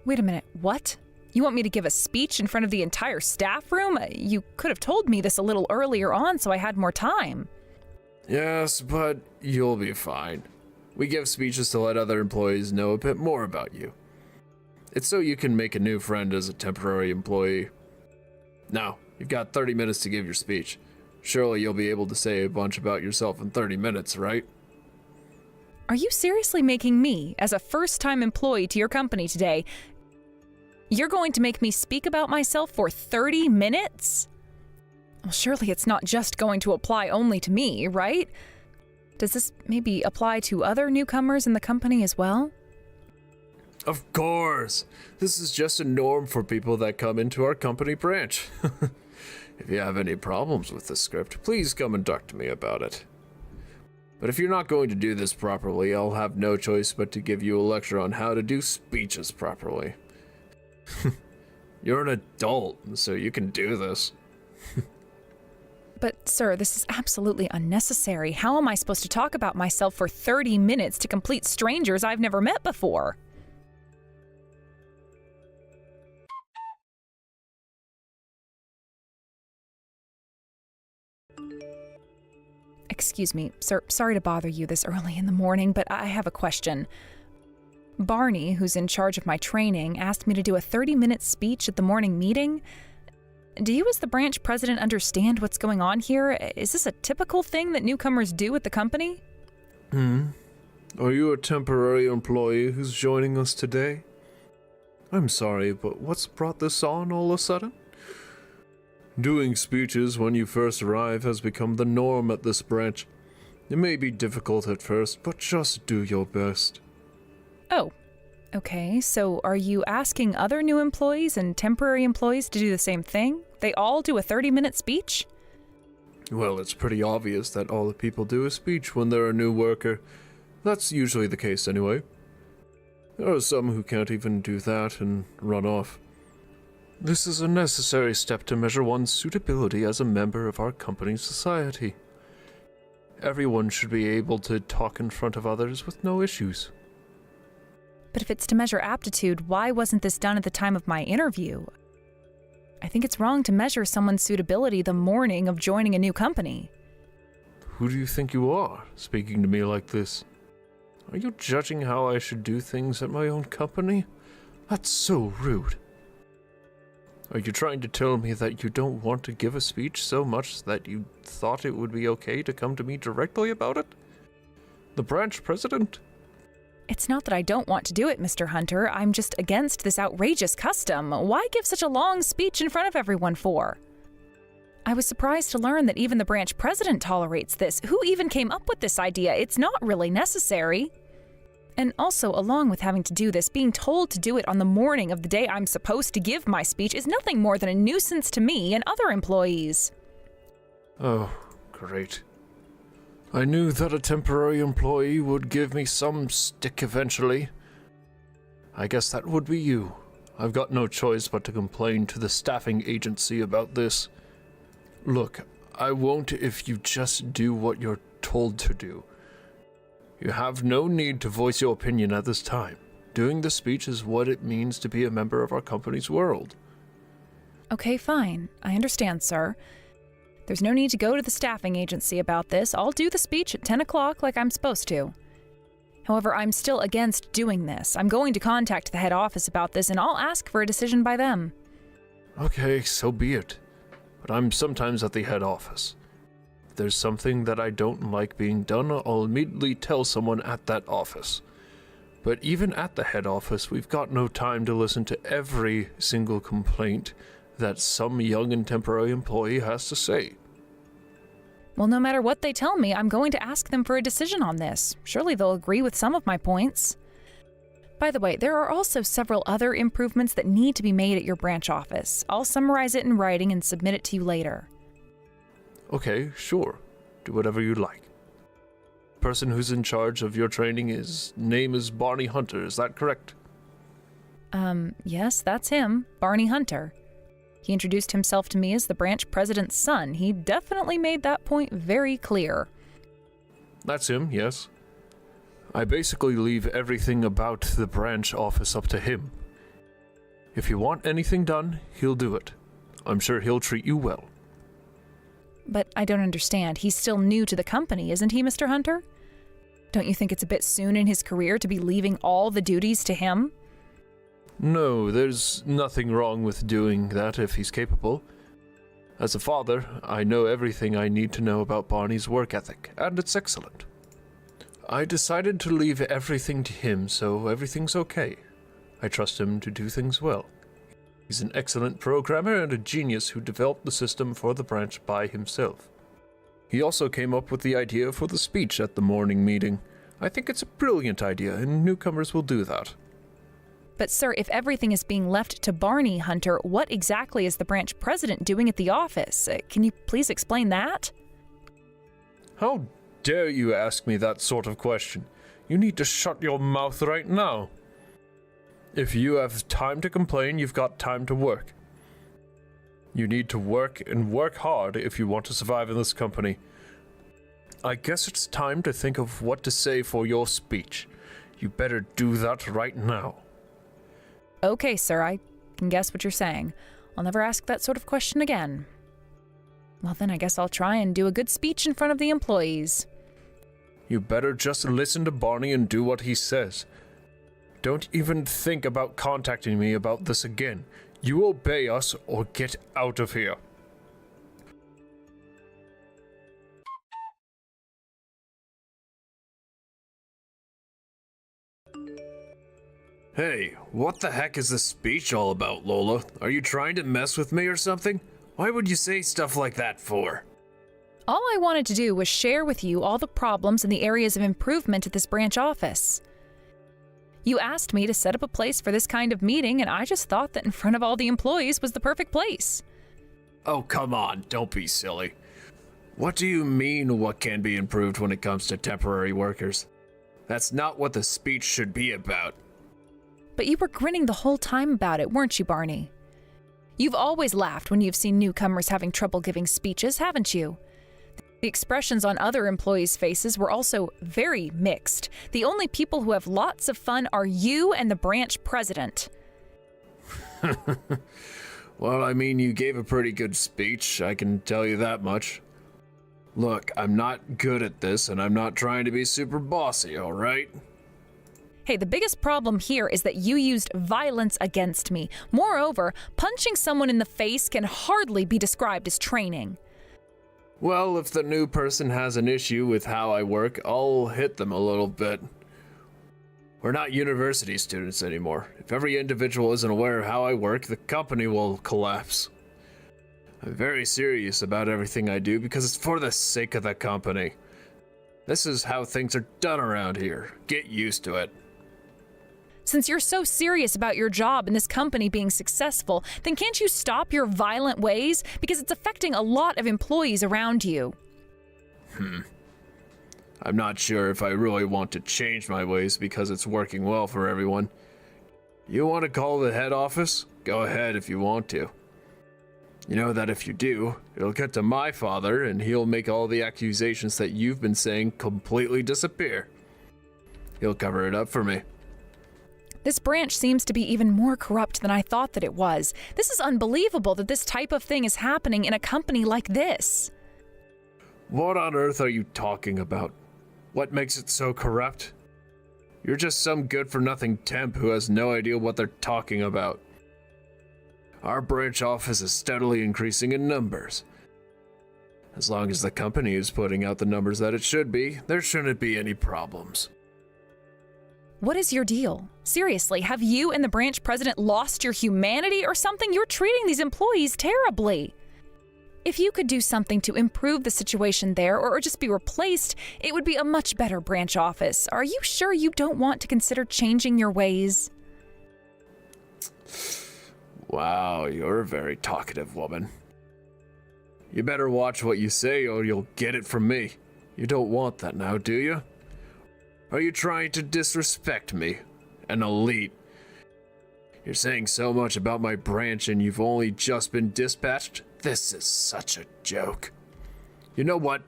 Wait a minute, what? You want me to give a speech in front of the entire staff room? You could have told me this a little earlier on so I had more time. Yes, but you'll be fine. We give speeches to let other employees know a bit more about you. It's so you can make a new friend as a temporary employee. Now, you've got 30 minutes to give your speech. Surely you'll be able to say a bunch about yourself in 30 minutes, right? Are you seriously making me, as a first-time employee to your company today, you're going to make me speak about myself for 30 minutes? Well, surely it's not just going to apply only to me, right? Does this maybe apply to other newcomers in the company as well? Of course! This is just a norm for people that come into our company branch. If you have any problems with the script, please come and talk to me about it. But if you're not going to do this properly, I'll have no choice but to give you a lecture on how to do speeches properly. You're an adult, so you can do this. But, sir, this is absolutely unnecessary. How am I supposed to talk about myself for 30 minutes to complete strangers I've never met before? Excuse me, sir, sorry to bother you this early in the morning, but I have a question. Barney, who's in charge of my training, asked me to do a 30-minute speech at the morning meeting. Do you as the branch president understand what's going on here? Is this a typical thing that newcomers do at the company? Are you a temporary employee who's joining us today? I'm sorry, but what's brought this on all of a sudden? Doing speeches when you first arrive has become the norm at this branch. It may be difficult at first, but just do your best. Oh, okay. So are you asking other new employees and temporary employees to do the same thing? They all do a 30-minute speech? Well, it's pretty obvious that all the people do a speech when they're a new worker. That's usually the case anyway. There are some who can't even do that and run off. This is a necessary step to measure one's suitability as a member of our company's society. Everyone should be able to talk in front of others with no issues. But if it's to measure aptitude, why wasn't this done at the time of my interview? I think it's wrong to measure someone's suitability the morning of joining a new company. Who do you think you are, speaking to me like this? Are you judging how I should do things at my own company? That's so rude. Are you trying to tell me that you don't want to give a speech so much that you thought it would be okay to come to me directly about it? The branch president? It's not that I don't want to do it, Mr. Hunter. I'm just against this outrageous custom. Why give such a long speech in front of everyone for? I was surprised to learn that even the branch president tolerates this. Who even came up with this idea? It's not really necessary. And also, along with having to do this, being told to do it on the morning of the day I'm supposed to give my speech is nothing more than a nuisance to me and other employees. Oh, great. I knew that a temporary employee would give me some stick eventually. I guess that would be you. I've got no choice but to complain to the staffing agency about this. Look, I won't if you just do what you're told to do. You have no need to voice your opinion at this time. Doing the speech is what it means to be a member of our company's world. Okay, fine. I understand, sir. There's no need to go to the staffing agency about this. I'll do the speech at 10 o'clock like I'm supposed to. However, I'm still against doing this. I'm going to contact the head office about this, and I'll ask for a decision by them. Okay, so be it. But I'm sometimes at the head office. If there's something that I don't like being done, I'll immediately tell someone at that office. But even at the head office, we've got no time to listen to every single complaint that some young and temporary employee has to say. Well, no matter what they tell me, I'm going to ask them for a decision on this. Surely they'll agree with some of my points. By the way, there are also several other improvements that need to be made at your branch office. I'll summarize it in writing and submit it to you later. Okay, sure. Do whatever you like. The person who's in charge of your training, his name is Barney Hunter, is that correct? Yes, that's him, Barney Hunter. He introduced himself to me as the branch president's son. He definitely made that point very clear. That's him, yes. I basically leave everything about the branch office up to him. If you want anything done, he'll do it. I'm sure he'll treat you well. But I don't understand. He's still new to the company, isn't he, Mr. Hunter? Don't you think it's a bit soon in his career to be leaving all the duties to him? No, there's nothing wrong with doing that if he's capable. As a father, I know everything I need to know about Barney's work ethic, and it's excellent. I decided to leave everything to him, so everything's okay. I trust him to do things well. He's an excellent programmer and a genius who developed the system for the branch by himself. He also came up with the idea for the speech at the morning meeting. I think it's a brilliant idea, and newcomers will do that. But sir, if everything is being left to Barney Hunter, what exactly is the branch president doing at the office? Can you please explain that? How dare you ask me that sort of question? You need to shut your mouth right now. If you have time to complain, you've got time to work. You need to work and work hard if you want to survive in this company. I guess it's time to think of what to say for your speech. You better do that right now. Okay, sir, I can guess what you're saying. I'll never ask that sort of question again. Well, then I guess I'll try and do a good speech in front of the employees. You better just listen to Barney and do what he says. Don't even think about contacting me about this again. You obey us or get out of here. Hey, what the heck is this speech all about, Lola? Are you trying to mess with me or something? Why would you say stuff like that for? All I wanted to do was share with you all the problems and the areas of improvement at this branch office. You asked me to set up a place for this kind of meeting, and I just thought that in front of all the employees was the perfect place. Oh, come on, don't be silly. What do you mean what can be improved when it comes to temporary workers? That's not what the speech should be about. But you were grinning the whole time about it, weren't you, Barney? You've always laughed when you've seen newcomers having trouble giving speeches, haven't you? The expressions on other employees' faces were also very mixed. The only people who have lots of fun are you and the branch president. Well, I mean, you gave a pretty good speech, I can tell you that much. Look, I'm not good at this, and I'm not trying to be super bossy, all right? Hey, the biggest problem here is that you used violence against me. Moreover, punching someone in the face can hardly be described as training. Well, if the new person has an issue with how I work, I'll hit them a little bit. We're not university students anymore. If every individual isn't aware of how I work, the company will collapse. I'm very serious about everything I do because it's for the sake of the company. This is how things are done around here. Get used to it. Since you're so serious about your job and this company being successful, then can't you stop your violent ways? Because it's affecting a lot of employees around you. I'm not sure if I really want to change my ways because it's working well for everyone. You want to call the head office? Go ahead if you want to. You know that if you do, it'll get to my father and he'll make all the accusations that you've been saying completely disappear. He'll cover it up for me. This branch seems to be even more corrupt than I thought that it was. This is unbelievable that this type of thing is happening in a company like this. What on earth are you talking about? What makes it so corrupt? You're just some good-for-nothing temp who has no idea what they're talking about. Our branch office is steadily increasing in numbers. As long as the company is putting out the numbers that it should be, there shouldn't be any problems. What is your deal? Seriously, have you and the branch president lost your humanity or something? You're treating these employees terribly. If you could do something to improve the situation there or just be replaced, it would be a much better branch office. Are you sure you don't want to consider changing your ways? Wow, you're a very talkative woman. You better watch what you say or you'll get it from me. You don't want that now, do you? Are you trying to disrespect me? An elite? You're saying so much about my branch and you've only just been dispatched? This is such a joke. You know what?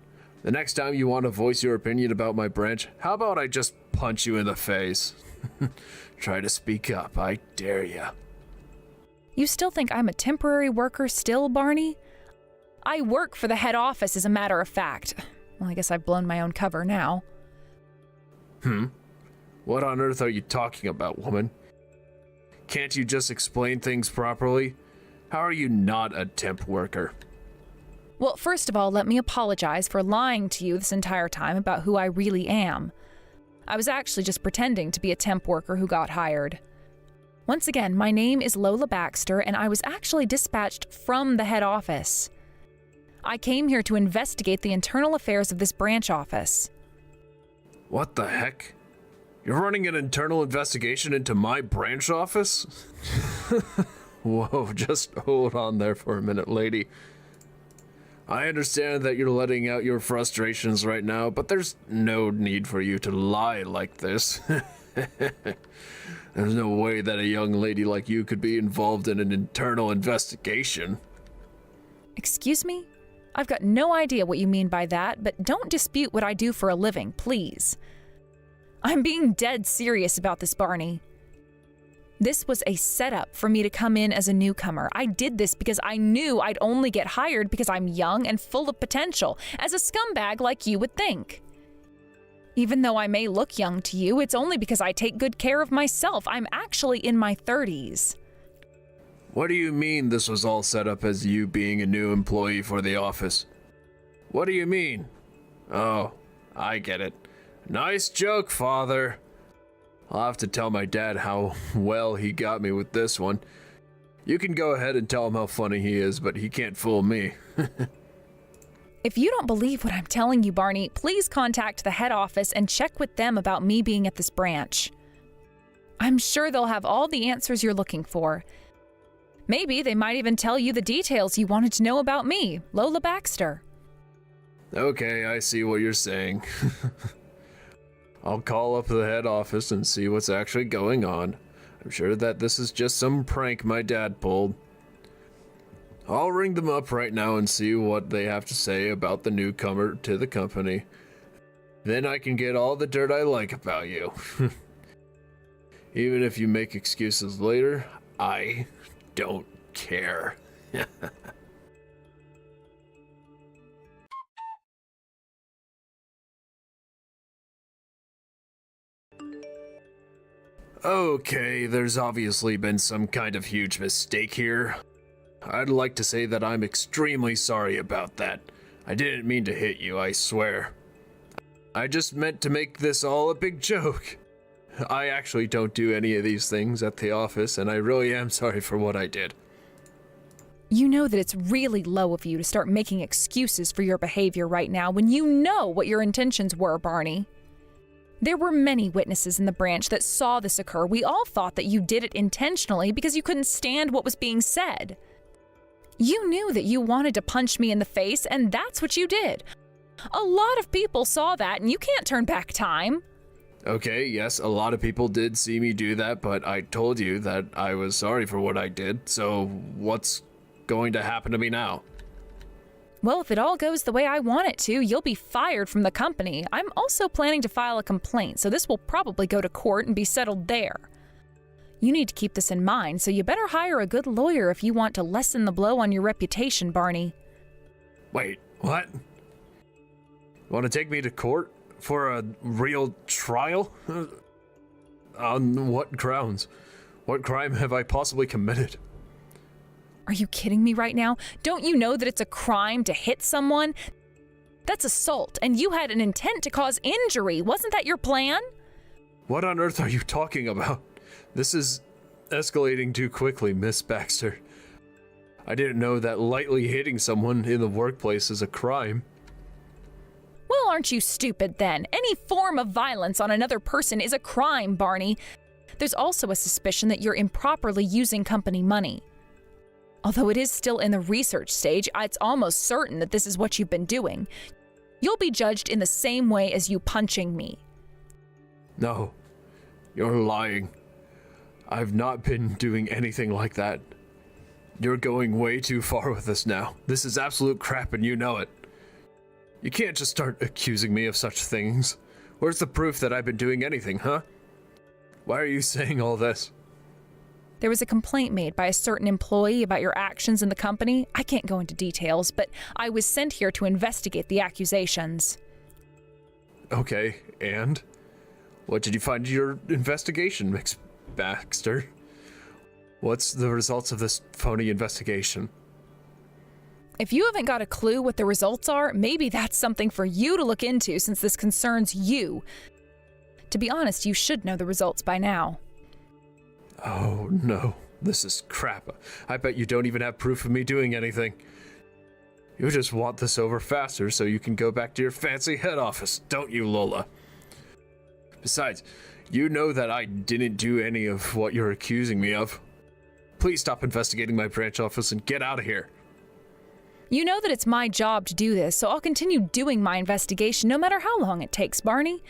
The next time you want to voice your opinion about my branch, how about I just punch you in the face? Try to speak up, I dare ya. You still think I'm a temporary worker still, Barney? I work for the head office, as a matter of fact. Well, I guess I've blown my own cover now. What on earth are you talking about, woman? Can't you just explain things properly? How are you not a temp worker? Well, first of all, let me apologize for lying to you this entire time about who I really am. I was actually just pretending to be a temp worker who got hired. Once again, my name is Lola Baxter, and I was actually dispatched from the head office. I came here to investigate the internal affairs of this branch office. What the heck? You're running an internal investigation into my branch office? Whoa, just hold on there for a minute, lady. I understand that you're letting out your frustrations right now, but there's no need for you to lie like this. There's no way that a young lady like you could be involved in an internal investigation. Excuse me? I've got no idea what you mean by that, but don't dispute what I do for a living, please. I'm being dead serious about this, Barney. This was a setup for me to come in as a newcomer. I did this because I knew I'd only get hired because I'm young and full of potential, as a scumbag like you would think. Even though I may look young to you, it's only because I take good care of myself. I'm actually in my 30s. What do you mean this was all set up as you being a new employee for the office? What do you mean? Oh, I get it. Nice joke, father. I'll have to tell my dad how well he got me with this one. You can go ahead and tell him how funny he is, but he can't fool me. If you don't believe what I'm telling you, Barney, please contact the head office and check with them about me being at this branch. I'm sure they'll have all the answers you're looking for. Maybe they might even tell you the details you wanted to know about me, Lola Baxter. Okay, I see what you're saying. I'll call up the head office and see what's actually going on. I'm sure that this is just some prank my dad pulled. I'll ring them up right now and see what they have to say about the newcomer to the company. Then I can get all the dirt I like about you. Even if you make excuses later, I don't care. Okay, there's obviously been some kind of huge mistake here. I'd like to say that I'm extremely sorry about that. I didn't mean to hit you, I swear. I just meant to make this all a big joke. I actually don't do any of these things at the office, and I really am sorry for what I did. You know that it's really low of you to start making excuses for your behavior right now when you know what your intentions were, Barney. There were many witnesses in the branch that saw this occur. We all thought that you did it intentionally because you couldn't stand what was being said. You knew that you wanted to punch me in the face, and that's what you did. A lot of people saw that, and you can't turn back time. Okay, yes, a lot of people did see me do that, but I told you that I was sorry for what I did, so what's going to happen to me now? Well, if it all goes the way I want it to, you'll be fired from the company. I'm also planning to file a complaint, so this will probably go to court and be settled there. You need to keep this in mind, so you better hire a good lawyer if you want to lessen the blow on your reputation, Barney. Wait, what? Want to take me to court for a real trial? On what grounds? What crime have I possibly committed? Are you kidding me right now? Don't you know that it's a crime to hit someone? That's assault, and you had an intent to cause injury. Wasn't that your plan? What on earth are you talking about? This is escalating too quickly, Miss Baxter. I didn't know that lightly hitting someone in the workplace is a crime. Well, aren't you stupid then? Any form of violence on another person is a crime, Barney. There's also a suspicion that you're improperly using company money. Although it is still in the research stage, it's almost certain that this is what you've been doing. You'll be judged in the same way as you punching me. No, you're lying. I've not been doing anything like that. You're going way too far with this now. This is absolute crap and you know it. You can't just start accusing me of such things. Where's the proof that I've been doing anything, huh? Why are you saying all this? There was a complaint made by a certain employee about your actions in the company. I can't go into details, but I was sent here to investigate the accusations. Okay, and? What did you find in your investigation, Miss Baxter? What's the results of this phony investigation? If you haven't got a clue what the results are, maybe that's something for you to look into since this concerns you. To be honest, you should know the results by now. Oh no, this is crap. I bet you don't even have proof of me doing anything. You just want this over faster so you can go back to your fancy head office, don't you, Lola? Besides, you know that I didn't do any of what you're accusing me of. Please stop investigating my branch office and get out of here. You know that it's my job to do this, so I'll continue doing my investigation no matter how long it takes, Barney.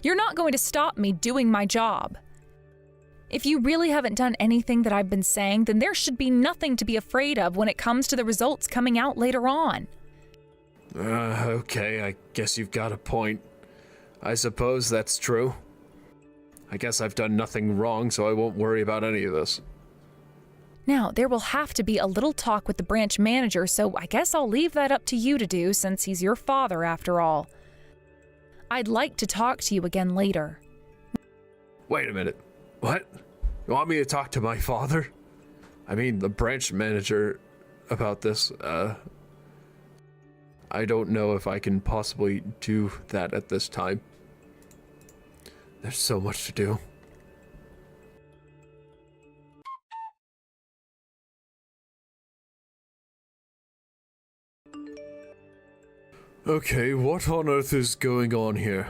You're not going to stop me doing my job. If you really haven't done anything that I've been saying, then there should be nothing to be afraid of when it comes to the results coming out later on. Okay, I guess you've got a point. I suppose that's true. I guess I've done nothing wrong, so I won't worry about any of this. Now, there will have to be a little talk with the branch manager, so I guess I'll leave that up to you to do since he's your father after all. I'd like to talk to you again later. Wait a minute. What? You want me to talk to my father? I mean, the branch manager about this, I don't know if I can possibly do that at this time. There's so much to do. Okay, what on earth is going on here?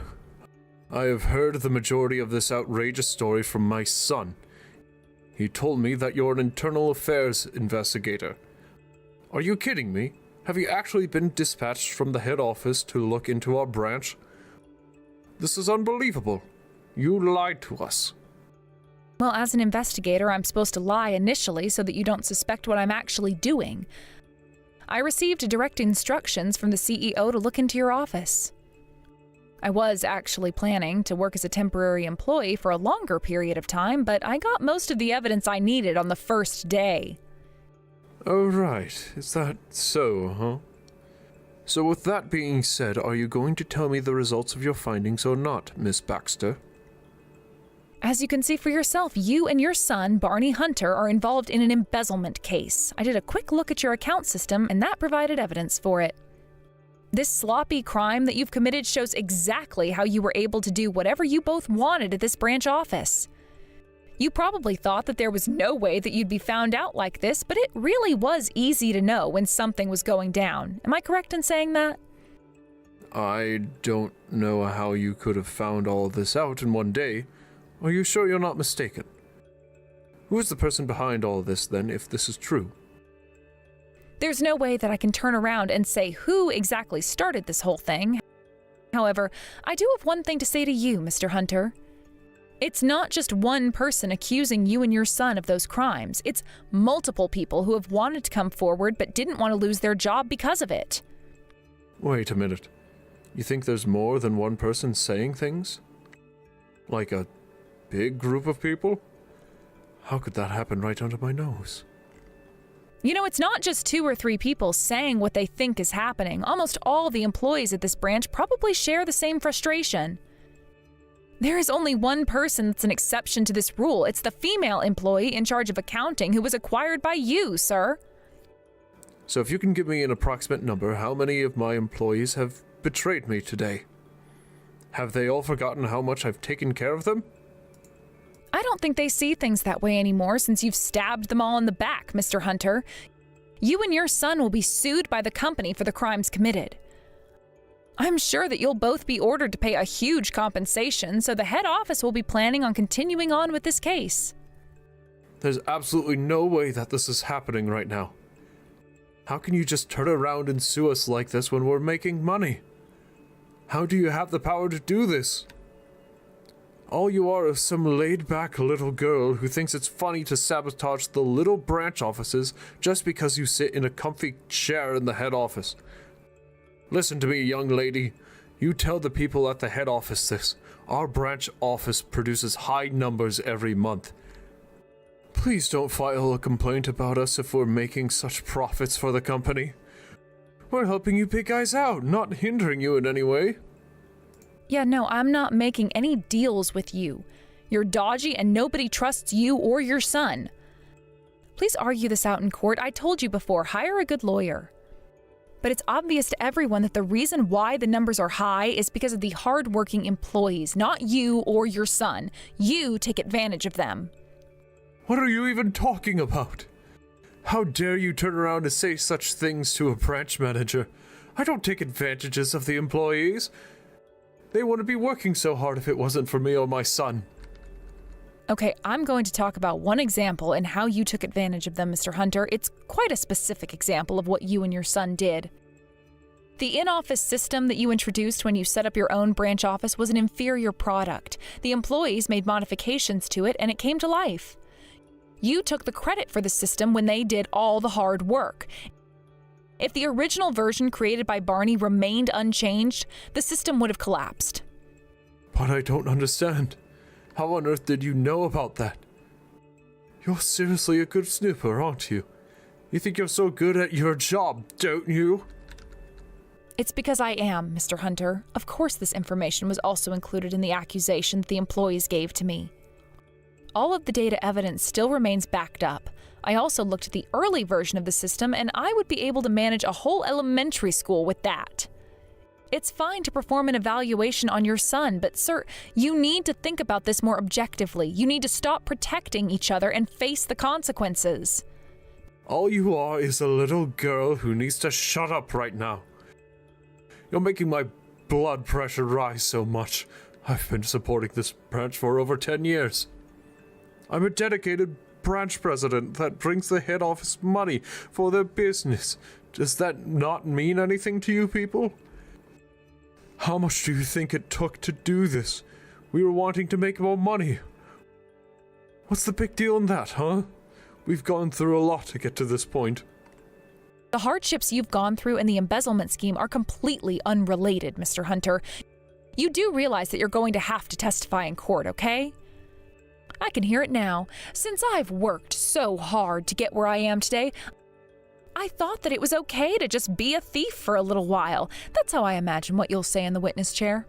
I have heard the majority of this outrageous story from my son. He told me that you're an internal affairs investigator. Are you kidding me? Have you actually been dispatched from the head office to look into our branch? This is unbelievable. You lied to us. Well, as an investigator, I'm supposed to lie initially so that you don't suspect what I'm actually doing. I received direct instructions from the CEO to look into your office. I was actually planning to work as a temporary employee for a longer period of time, but I got most of the evidence I needed on the first day. Oh, right. Is that so, huh? So with that being said, are you going to tell me the results of your findings or not, Miss Baxter? As you can see for yourself, you and your son, Barney Hunter, are involved in an embezzlement case. I did a quick look at your account system, and that provided evidence for it. This sloppy crime that you've committed shows exactly how you were able to do whatever you both wanted at this branch office. You probably thought that there was no way that you'd be found out like this, but it really was easy to know when something was going down. Am I correct in saying that? I don't know how you could have found all this out in one day. Are you sure you're not mistaken? Who is the person behind all this, then, if this is true? There's no way that I can turn around and say who exactly started this whole thing. However, I do have one thing to say to you, Mr. Hunter. It's not just one person accusing you and your son of those crimes. It's multiple people who have wanted to come forward but didn't want to lose their job because of it. Wait a minute. You think there's more than one person saying things? Like a big group of people? How could that happen right under my nose? You know, it's not just 2 or 3 people saying what they think is happening. Almost all the employees at this branch probably share the same frustration. There is only one person that's an exception to this rule. It's the female employee in charge of accounting who was acquired by you, sir. So if you can give me an approximate number, how many of my employees have betrayed me today? Have they all forgotten how much I've taken care of them? I don't think they see things that way anymore since you've stabbed them all in the back, Mr. Hunter. You and your son will be sued by the company for the crimes committed. I'm sure that you'll both be ordered to pay a huge compensation, so the head office will be planning on continuing on with this case. There's absolutely no way that this is happening right now. How can you just turn around and sue us like this when we're making money? How do you have the power to do this? All you are is some laid-back little girl who thinks it's funny to sabotage the little branch offices just because you sit in a comfy chair in the head office. Listen to me, young lady. You tell the people at the head office this. Our branch office produces high numbers every month. Please don't file a complaint about us if we're making such profits for the company. We're helping you big guys out, not hindering you in any way. Yeah, no, I'm not making any deals with you. You're dodgy and nobody trusts you or your son. Please argue this out in court. I told you before, hire a good lawyer. But it's obvious to everyone that the reason why the numbers are high is because of the hardworking employees, not you or your son. You take advantage of them. What are you even talking about? How dare you turn around and say such things to a branch manager? I don't take advantages of the employees. They wouldn't be working so hard if it wasn't for me or my son. Okay, I'm going to talk about one example and how you took advantage of them, Mr. Hunter. It's quite a specific example of what you and your son did. The in-office system that you introduced when you set up your own branch office was an inferior product. The employees made modifications to it and it came to life. You took the credit for the system when they did all the hard work. If the original version created by Barney remained unchanged, the system would have collapsed. But I don't understand. How on earth did you know about that? You're seriously a good snooper, aren't you? You think you're so good at your job, don't you? It's because I am, Mr. Hunter. Of course this information was also included in the accusation that the employees gave to me. All of the data evidence still remains backed up. I also looked at the early version of the system, and I would be able to manage a whole elementary school with that. It's fine to perform an evaluation on your son, but sir, you need to think about this more objectively. You need to stop protecting each other and face the consequences. All you are is a little girl who needs to shut up right now. You're making my blood pressure rise so much. I've been supporting this branch for over 10 years. I'm a dedicated branch president that brings the head office money for their business. Does that not mean anything to you people? How much do you think it took to do this? We were wanting to make more money. What's the big deal in that, huh? We've gone through a lot to get to this point. The hardships you've gone through and the embezzlement scheme are completely unrelated, Mr. Hunter. You do realize that you're going to have to testify in court, okay? I can hear it now. Since I've worked so hard to get where I am today, I thought that it was okay to just be a thief for a little while. That's how I imagine what you'll say in the witness chair.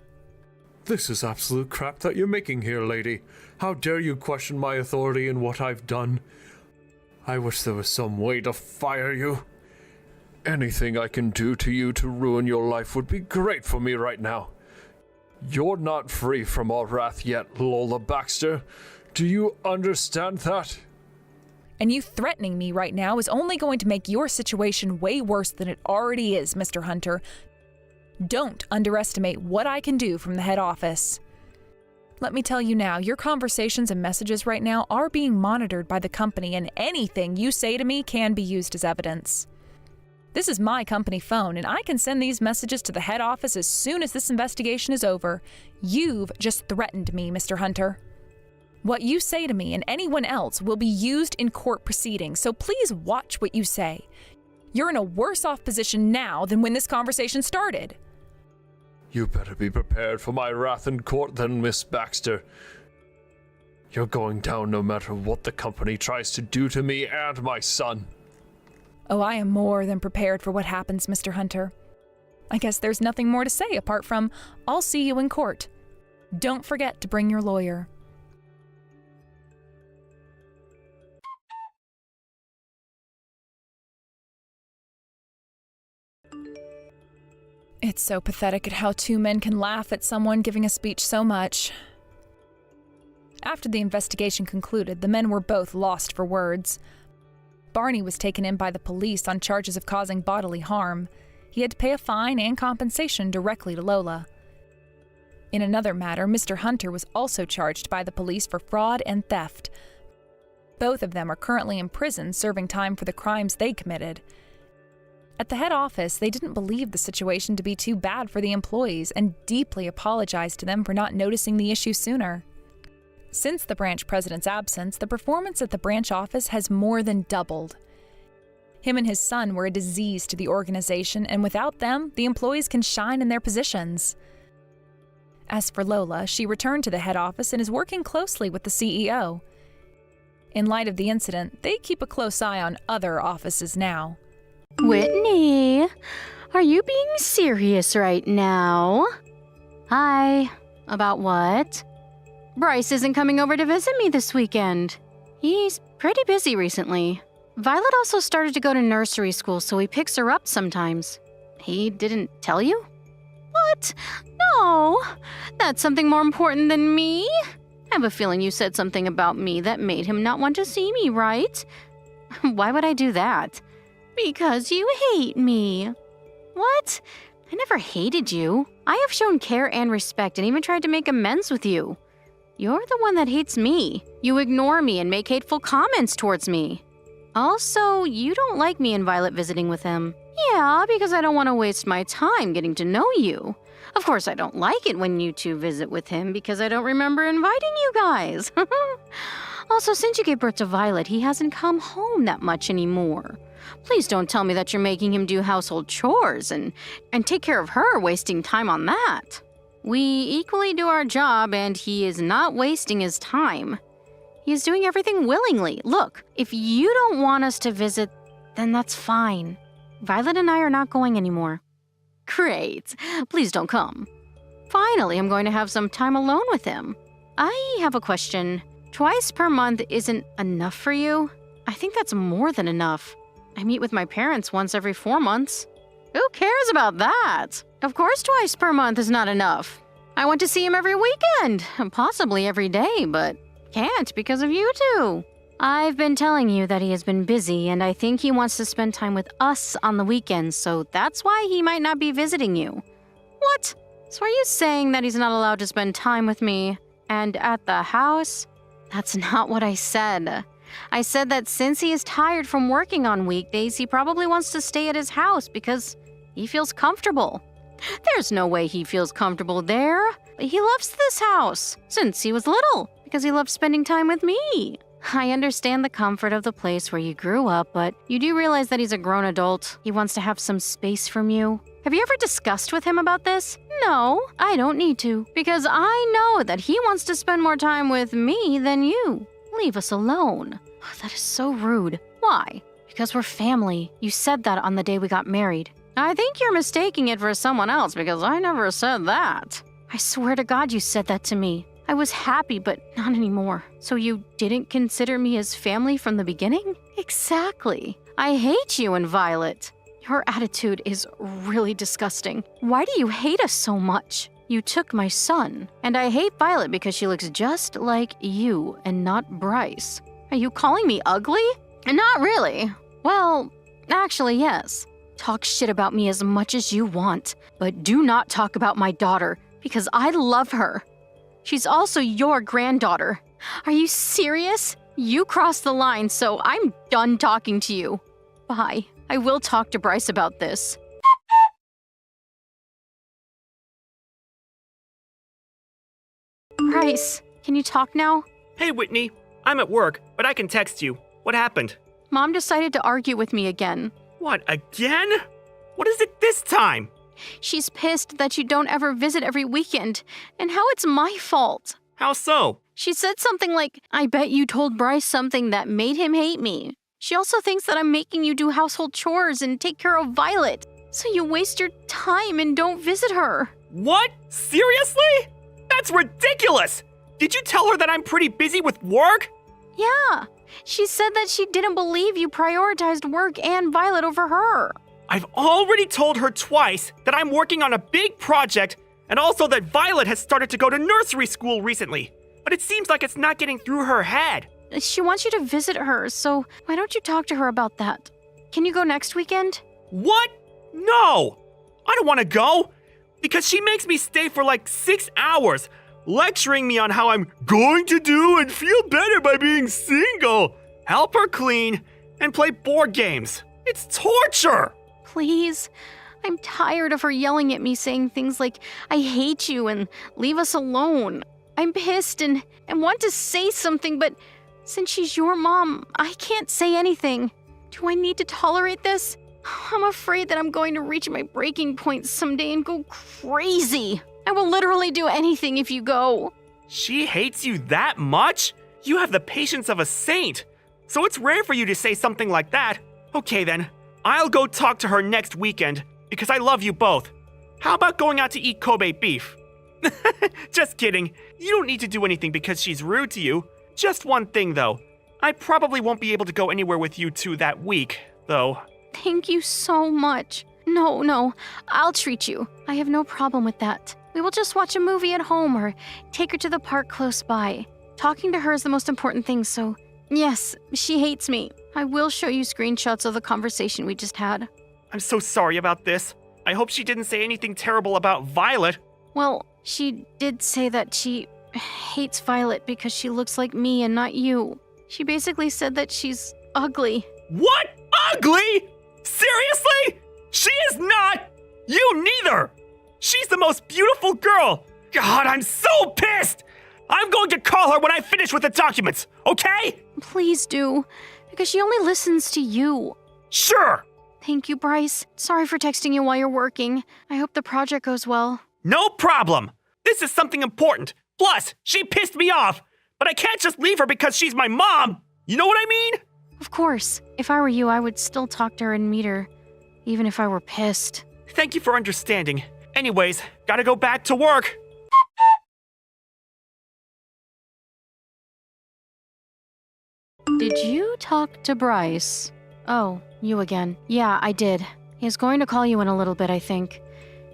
This is absolute crap that you're making here, lady. How dare you question my authority and what I've done? I wish there was some way to fire you. Anything I can do to you to ruin your life would be great for me right now. You're not free from our wrath yet, Lola Baxter. Do you understand that? And you threatening me right now is only going to make your situation way worse than it already is, Mr. Hunter. Don't underestimate what I can do from the head office. Let me tell you now, your conversations and messages right now are being monitored by the company, and anything you say to me can be used as evidence. This is my company phone, and I can send these messages to the head office as soon as this investigation is over. You've just threatened me, Mr. Hunter. What you say to me and anyone else will be used in court proceedings, so please watch what you say. You're in a worse off position now than when this conversation started. You better be prepared for my wrath in court then, Miss Baxter. You're going down no matter what the company tries to do to me and my son. Oh, I am more than prepared for what happens, Mr. Hunter. I guess there's nothing more to say apart from, I'll see you in court. Don't forget to bring your lawyer. It's so pathetic at how two men can laugh at someone giving a speech so much. After the investigation concluded, the men were both lost for words. Barney was taken in by the police on charges of causing bodily harm. He had to pay a fine and compensation directly to Lola. In another matter, Mr. Hunter was also charged by the police for fraud and theft. Both of them are currently in prison serving time for the crimes they committed. At the head office, they didn't believe the situation to be too bad for the employees and deeply apologized to them for not noticing the issue sooner. Since the branch president's absence, the performance at the branch office has more than doubled. Him and his son were a disease to the organization, and without them, the employees can shine in their positions. As for Lola, she returned to the head office and is working closely with the CEO. In light of the incident, they keep a close eye on other offices now. Whitney, are you being serious right now? Hi. About what? Bryce isn't coming over to visit me this weekend. He's pretty busy recently. Violet also started to go to nursery school, so he picks her up sometimes. He didn't tell you? What? No. That's something more important than me. I have a feeling you said something about me that made him not want to see me, right? Why would I do that? Because you hate me. What? I never hated you. I have shown care and respect and even tried to make amends with you. You're the one that hates me. You ignore me and make hateful comments towards me. Also, you don't like me and Violet visiting with him. Yeah, because I don't want to waste my time getting to know you. Of course, I don't like it when you two visit with him because I don't remember inviting you guys. Also, since you gave birth to Violet, he hasn't come home that much anymore. Please don't tell me that you're making him do household chores and take care of her, wasting time on that. We equally do our job, and he is not wasting his time. He is doing everything willingly. Look, if you don't want us to visit, then that's fine. Violet and I are not going anymore. Great. Please don't come. Finally, I'm going to have some time alone with him. I have a question. Twice per month isn't enough for you? I think that's more than enough. I meet with my parents once every 4 months. Who cares about that? Of course twice per month is not enough. I want to see him every weekend, possibly every day, but can't because of you two. I've been telling you that he has been busy, and I think he wants to spend time with us on the weekends, so that's why he might not be visiting you. What? So are you saying that he's not allowed to spend time with me and at the house? That's not what I said. I said that since he is tired from working on weekdays, he probably wants to stay at his house because he feels comfortable. There's no way he feels comfortable there. He loves this house since he was little because he loves spending time with me. I understand the comfort of the place where you grew up, but you do realize that he's a grown adult. He wants to have some space from you. Have you ever discussed with him about this? No, I don't need to, because I know that he wants to spend more time with me than you. Leave us alone. Oh, that is so rude. Why? Because we're family. You said that on the day we got married. I think you're mistaking it for someone else because I never said that. I swear to God you said that to me. I was happy, but not anymore. So you didn't consider me as family from the beginning? Exactly. I hate you and Violet. Your attitude is really disgusting. Why do you hate us so much? You took my son, and I hate Violet because she looks just like you and not Bryce. Are you calling me ugly? Not really. Well, actually, yes. Talk shit about me as much as you want, but do not talk about my daughter because I love her. She's also your granddaughter. Are you serious? You crossed the line, so I'm done talking to you. Bye. I will talk to Bryce about this. Bryce, can you talk now? Hey, Whitney. I'm at work, but I can text you. What happened? Mom decided to argue with me again. What, again? What is it this time? She's pissed that you don't ever visit every weekend, and how it's my fault. How so? She said something like, I bet you told Bryce something that made him hate me. She also thinks that I'm making you do household chores and take care of Violet, so you waste your time and don't visit her. What? Seriously? That's ridiculous! Did you tell her that I'm pretty busy with work? Yeah, she said that she didn't believe you prioritized work and Violet over her. I've already told her twice that I'm working on a big project and also that Violet has started to go to nursery school recently. But it seems like it's not getting through her head. She wants you to visit her, so why don't you talk to her about that? Can you go next weekend? What? No! I don't want to go! Because she makes me stay for like 6 hours, lecturing me on how I'm going to do and feel better by being single, help her clean, and play board games. It's torture! Please. I'm tired of her yelling at me saying things like, I hate you and leave us alone. I'm pissed and want to say something, but since she's your mom, I can't say anything. Do I need to tolerate this? I'm afraid that I'm going to reach my breaking point someday and go crazy. I will literally do anything if you go. She hates you that much? You have the patience of a saint. So it's rare for you to say something like that. Okay then, I'll go talk to her next weekend because I love you both. How about going out to eat Kobe beef? Just kidding. You don't need to do anything because she's rude to you. Just one thing though. I probably won't be able to go anywhere with you two that week, though. Thank you so much. No, I'll treat you. I have no problem with that. We will just watch a movie at home or take her to the park close by. Talking to her is the most important thing, so yes, she hates me. I will show you screenshots of the conversation we just had. I'm so sorry about this. I hope she didn't say anything terrible about Violet. Well, she did say that she hates Violet because she looks like me and not you. She basically said that she's ugly. What? Ugly? Seriously? She is not! You neither! She's the most beautiful girl! God, I'm so pissed! I'm going to call her when I finish with the documents, okay? Please do, because she only listens to you. Sure! Thank you, Bryce. Sorry for texting you while you're working. I hope the project goes well. No problem! This is something important. Plus, she pissed me off, but I can't just leave her because she's my mom! You know what I mean? Of course. If I were you, I would still talk to her and meet her, even if I were pissed. Thank you for understanding. Anyways, gotta go back to work. Did you talk to Bryce? Oh, you again. Yeah, I did. He's going to call you in a little bit, I think.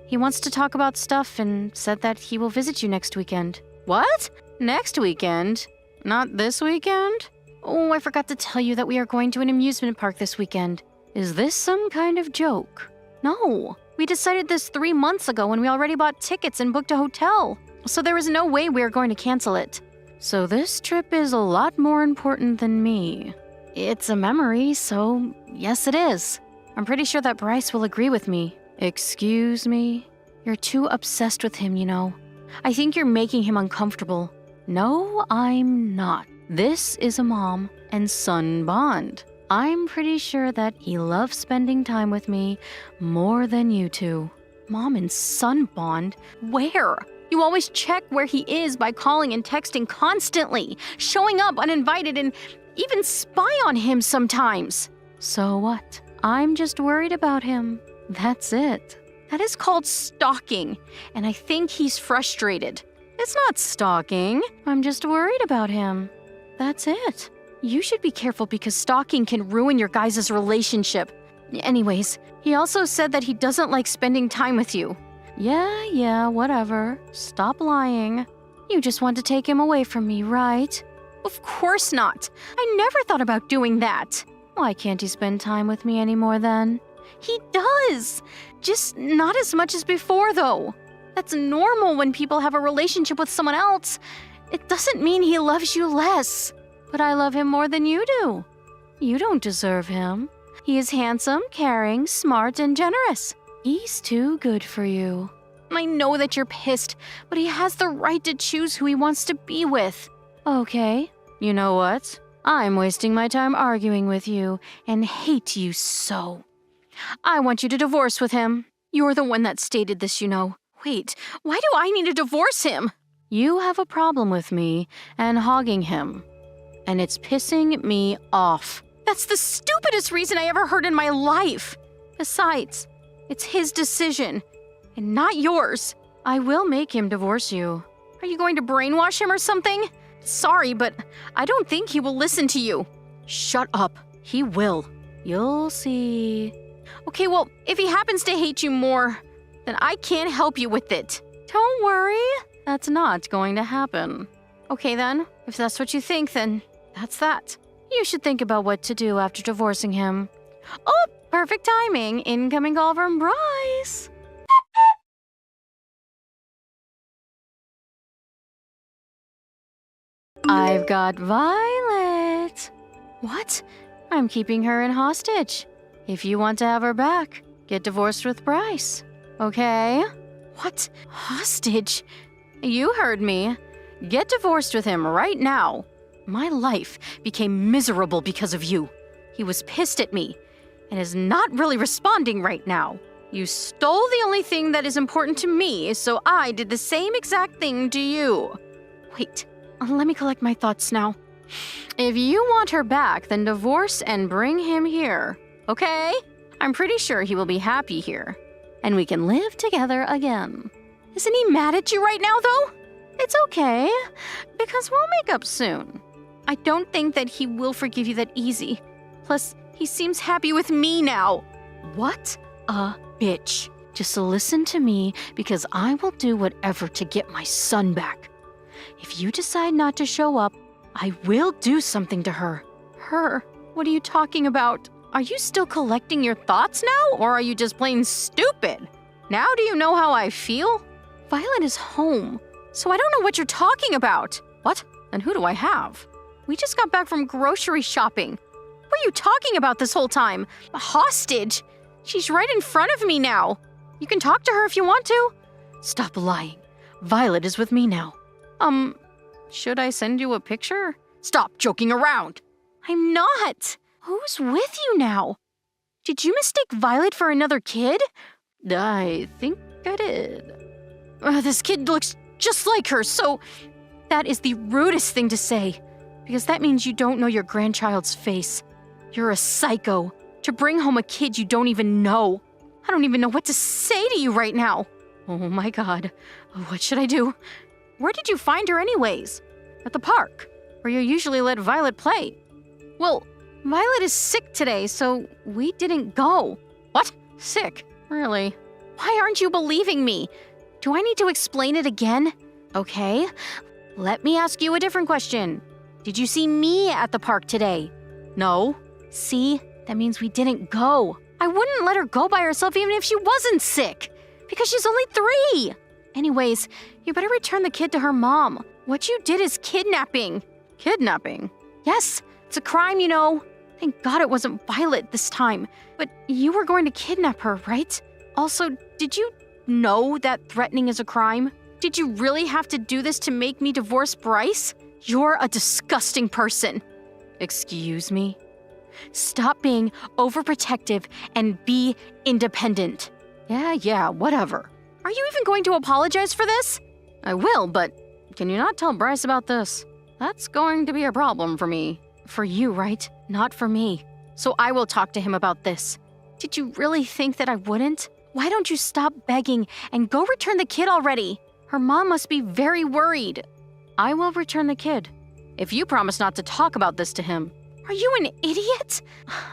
He wants to talk about stuff and said that he will visit you next weekend. What? Next weekend? Not this weekend? Oh, I forgot to tell you that we are going to an amusement park this weekend. Is this some kind of joke? No. We decided this 3 months ago when we already bought tickets and booked a hotel. So there is no way we are going to cancel it. So this trip is a lot more important than me. It's a memory, so yes it is. I'm pretty sure that Bryce will agree with me. Excuse me? You're too obsessed with him, you know. I think you're making him uncomfortable. No, I'm not. This is a mom and son bond. I'm pretty sure that he loves spending time with me more than you two. Mom and son bond? Where? You always check where he is by calling and texting constantly, showing up uninvited, and even spy on him sometimes. So what? I'm just worried about him. That's it. That is called stalking, and I think he's frustrated. It's not stalking. I'm just worried about him. That's it. You should be careful because stalking can ruin your guys' relationship. Anyways, he also said that he doesn't like spending time with you. Yeah, whatever. Stop lying. You just want to take him away from me, right? Of course not. I never thought about doing that. Why can't he spend time with me anymore then? He does. Just not as much as before, though. That's normal when people have a relationship with someone else. It doesn't mean he loves you less. But I love him more than you do. You don't deserve him. He is handsome, caring, smart, and generous. He's too good for you. I know that you're pissed, but he has the right to choose who he wants to be with. Okay, you know what? I'm wasting my time arguing with you and hate you so. I want you to divorce with him. You're the one that stated this, you know. Wait, why do I need to divorce him? You have a problem with me and hogging him, and it's pissing me off. That's the stupidest reason I ever heard in my life. Besides, it's his decision, and not yours. I will make him divorce you. Are you going to brainwash him or something? Sorry, but I don't think he will listen to you. Shut up. He will. You'll see. Okay, well, if he happens to hate you more, then I can't help you with it. Don't worry. That's not going to happen. Okay then, if that's what you think, then that's that. You should think about what to do after divorcing him. Oh, perfect timing. Incoming call from Bryce. I've got Violet. What? I'm keeping her in hostage. If you want to have her back, get divorced with Bryce. Okay? What? Hostage? You heard me. Get divorced with him right now. My life became miserable because of you. He was pissed at me and is not really responding right now. You stole the only thing that is important to me, so I did the same exact thing to you. Wait, let me collect my thoughts now. If you want her back, then divorce and bring him here, okay? I'm pretty sure he will be happy here, and we can live together again. Isn't he mad at you right now, though? It's okay, because we'll make up soon. I don't think that he will forgive you that easy. Plus, he seems happy with me now. What a bitch. Just listen to me, because I will do whatever to get my son back. If you decide not to show up, I will do something to her. Her? What are you talking about? Are you still collecting your thoughts now, or are you just plain stupid? Now do you know how I feel? Violet is home, so I don't know what you're talking about. What? Then who do I have? We just got back from grocery shopping. What were you talking about this whole time? A hostage? She's right in front of me now. You can talk to her if you want to. Stop lying. Violet is with me now. Should I send you a picture? Stop joking around. I'm not. Who's with you now? Did you mistake Violet for another kid? I think I did. This kid looks just like her, so that is the rudest thing to say, because that means you don't know your grandchild's face. You're a psycho. To bring home a kid you don't even know. I don't even know what to say to you right now. Oh my God. What should I do? Where did you find her anyways? At the park, where you usually let Violet play. Well, Violet is sick today, so we didn't go. What? Sick? Really? Why aren't you believing me? Do I need to explain it again? Okay, let me ask you a different question. Did you see me at the park today? No. See, that means we didn't go. I wouldn't let her go by herself even if she wasn't sick, because she's only 3. Anyways, you better return the kid to her mom. What you did is kidnapping. Kidnapping? Yes, it's a crime, you know. Thank God it wasn't Violet this time. But you were going to kidnap her, right? Also, did you know that threatening is a crime? Did you really have to do this to make me divorce Bryce? You're a disgusting person. Excuse me? Stop being overprotective and be independent. Yeah, whatever. Are you even going to apologize for this? I will, but can you not tell Bryce about this? That's going to be a problem for me. For you, right? Not for me. So I will talk to him about this. Did you really think that I wouldn't? Why don't you stop begging and go return the kid already? Her mom must be very worried. I will return the kid, if you promise not to talk about this to him. Are you an idiot?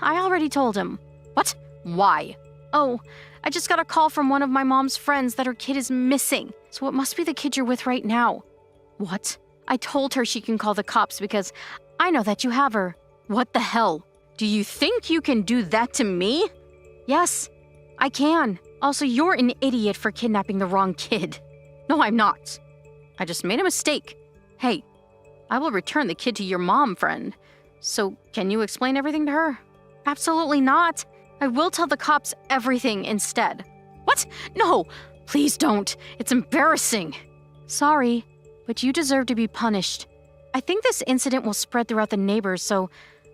I already told him. What? Why? Oh, I just got a call from one of my mom's friends that her kid is missing, so it must be the kid you're with right now. What? I told her she can call the cops because I know that you have her. What the hell? Do you think you can do that to me? Yes, I can. Also, you're an idiot for kidnapping the wrong kid. No, I'm not. I just made a mistake. Hey, I will return the kid to your mom, friend. So, can you explain everything to her? Absolutely not. I will tell the cops everything instead. What? No, please don't. It's embarrassing. Sorry, but you deserve to be punished. I think this incident will spread throughout the neighbors, so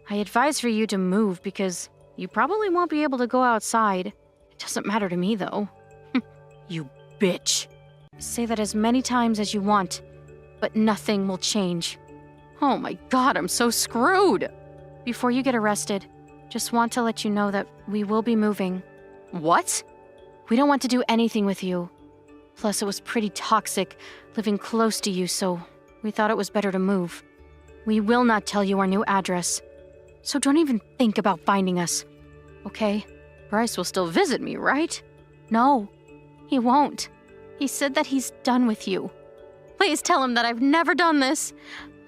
I advise for you to move because you probably won't be able to go outside. It doesn't matter to me, though. You bitch. Say that as many times as you want. but nothing will change. Oh my God, I'm so screwed. Before you get arrested, just want to let you know that we will be moving. What? We don't want to do anything with you. Plus, it was pretty toxic living close to you, so we thought it was better to move. We will not tell you our new address, so don't even think about finding us. Okay? Bryce will still visit me, right? No, he won't. He said that he's done with you. Please tell him that I've never done this.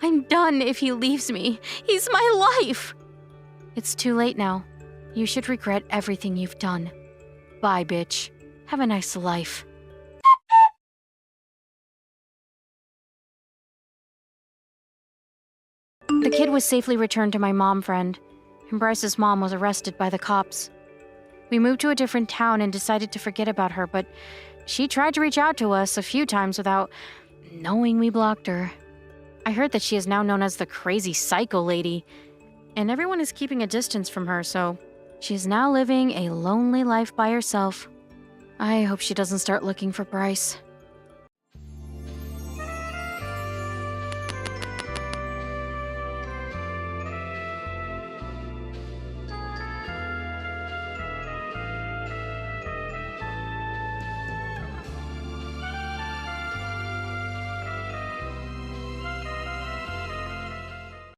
I'm done if he leaves me. He's my life. It's too late now. You should regret everything you've done. Bye, bitch. Have a nice life. The kid was safely returned to my mom friend, and Bryce's mom was arrested by the cops. We moved to a different town and decided to forget about her, but she tried to reach out to us a few times without knowing we blocked her. I heard that she is now known as the crazy psycho lady, and everyone is keeping a distance from her, so she is now living a lonely life by herself. I hope she doesn't start looking for Bryce.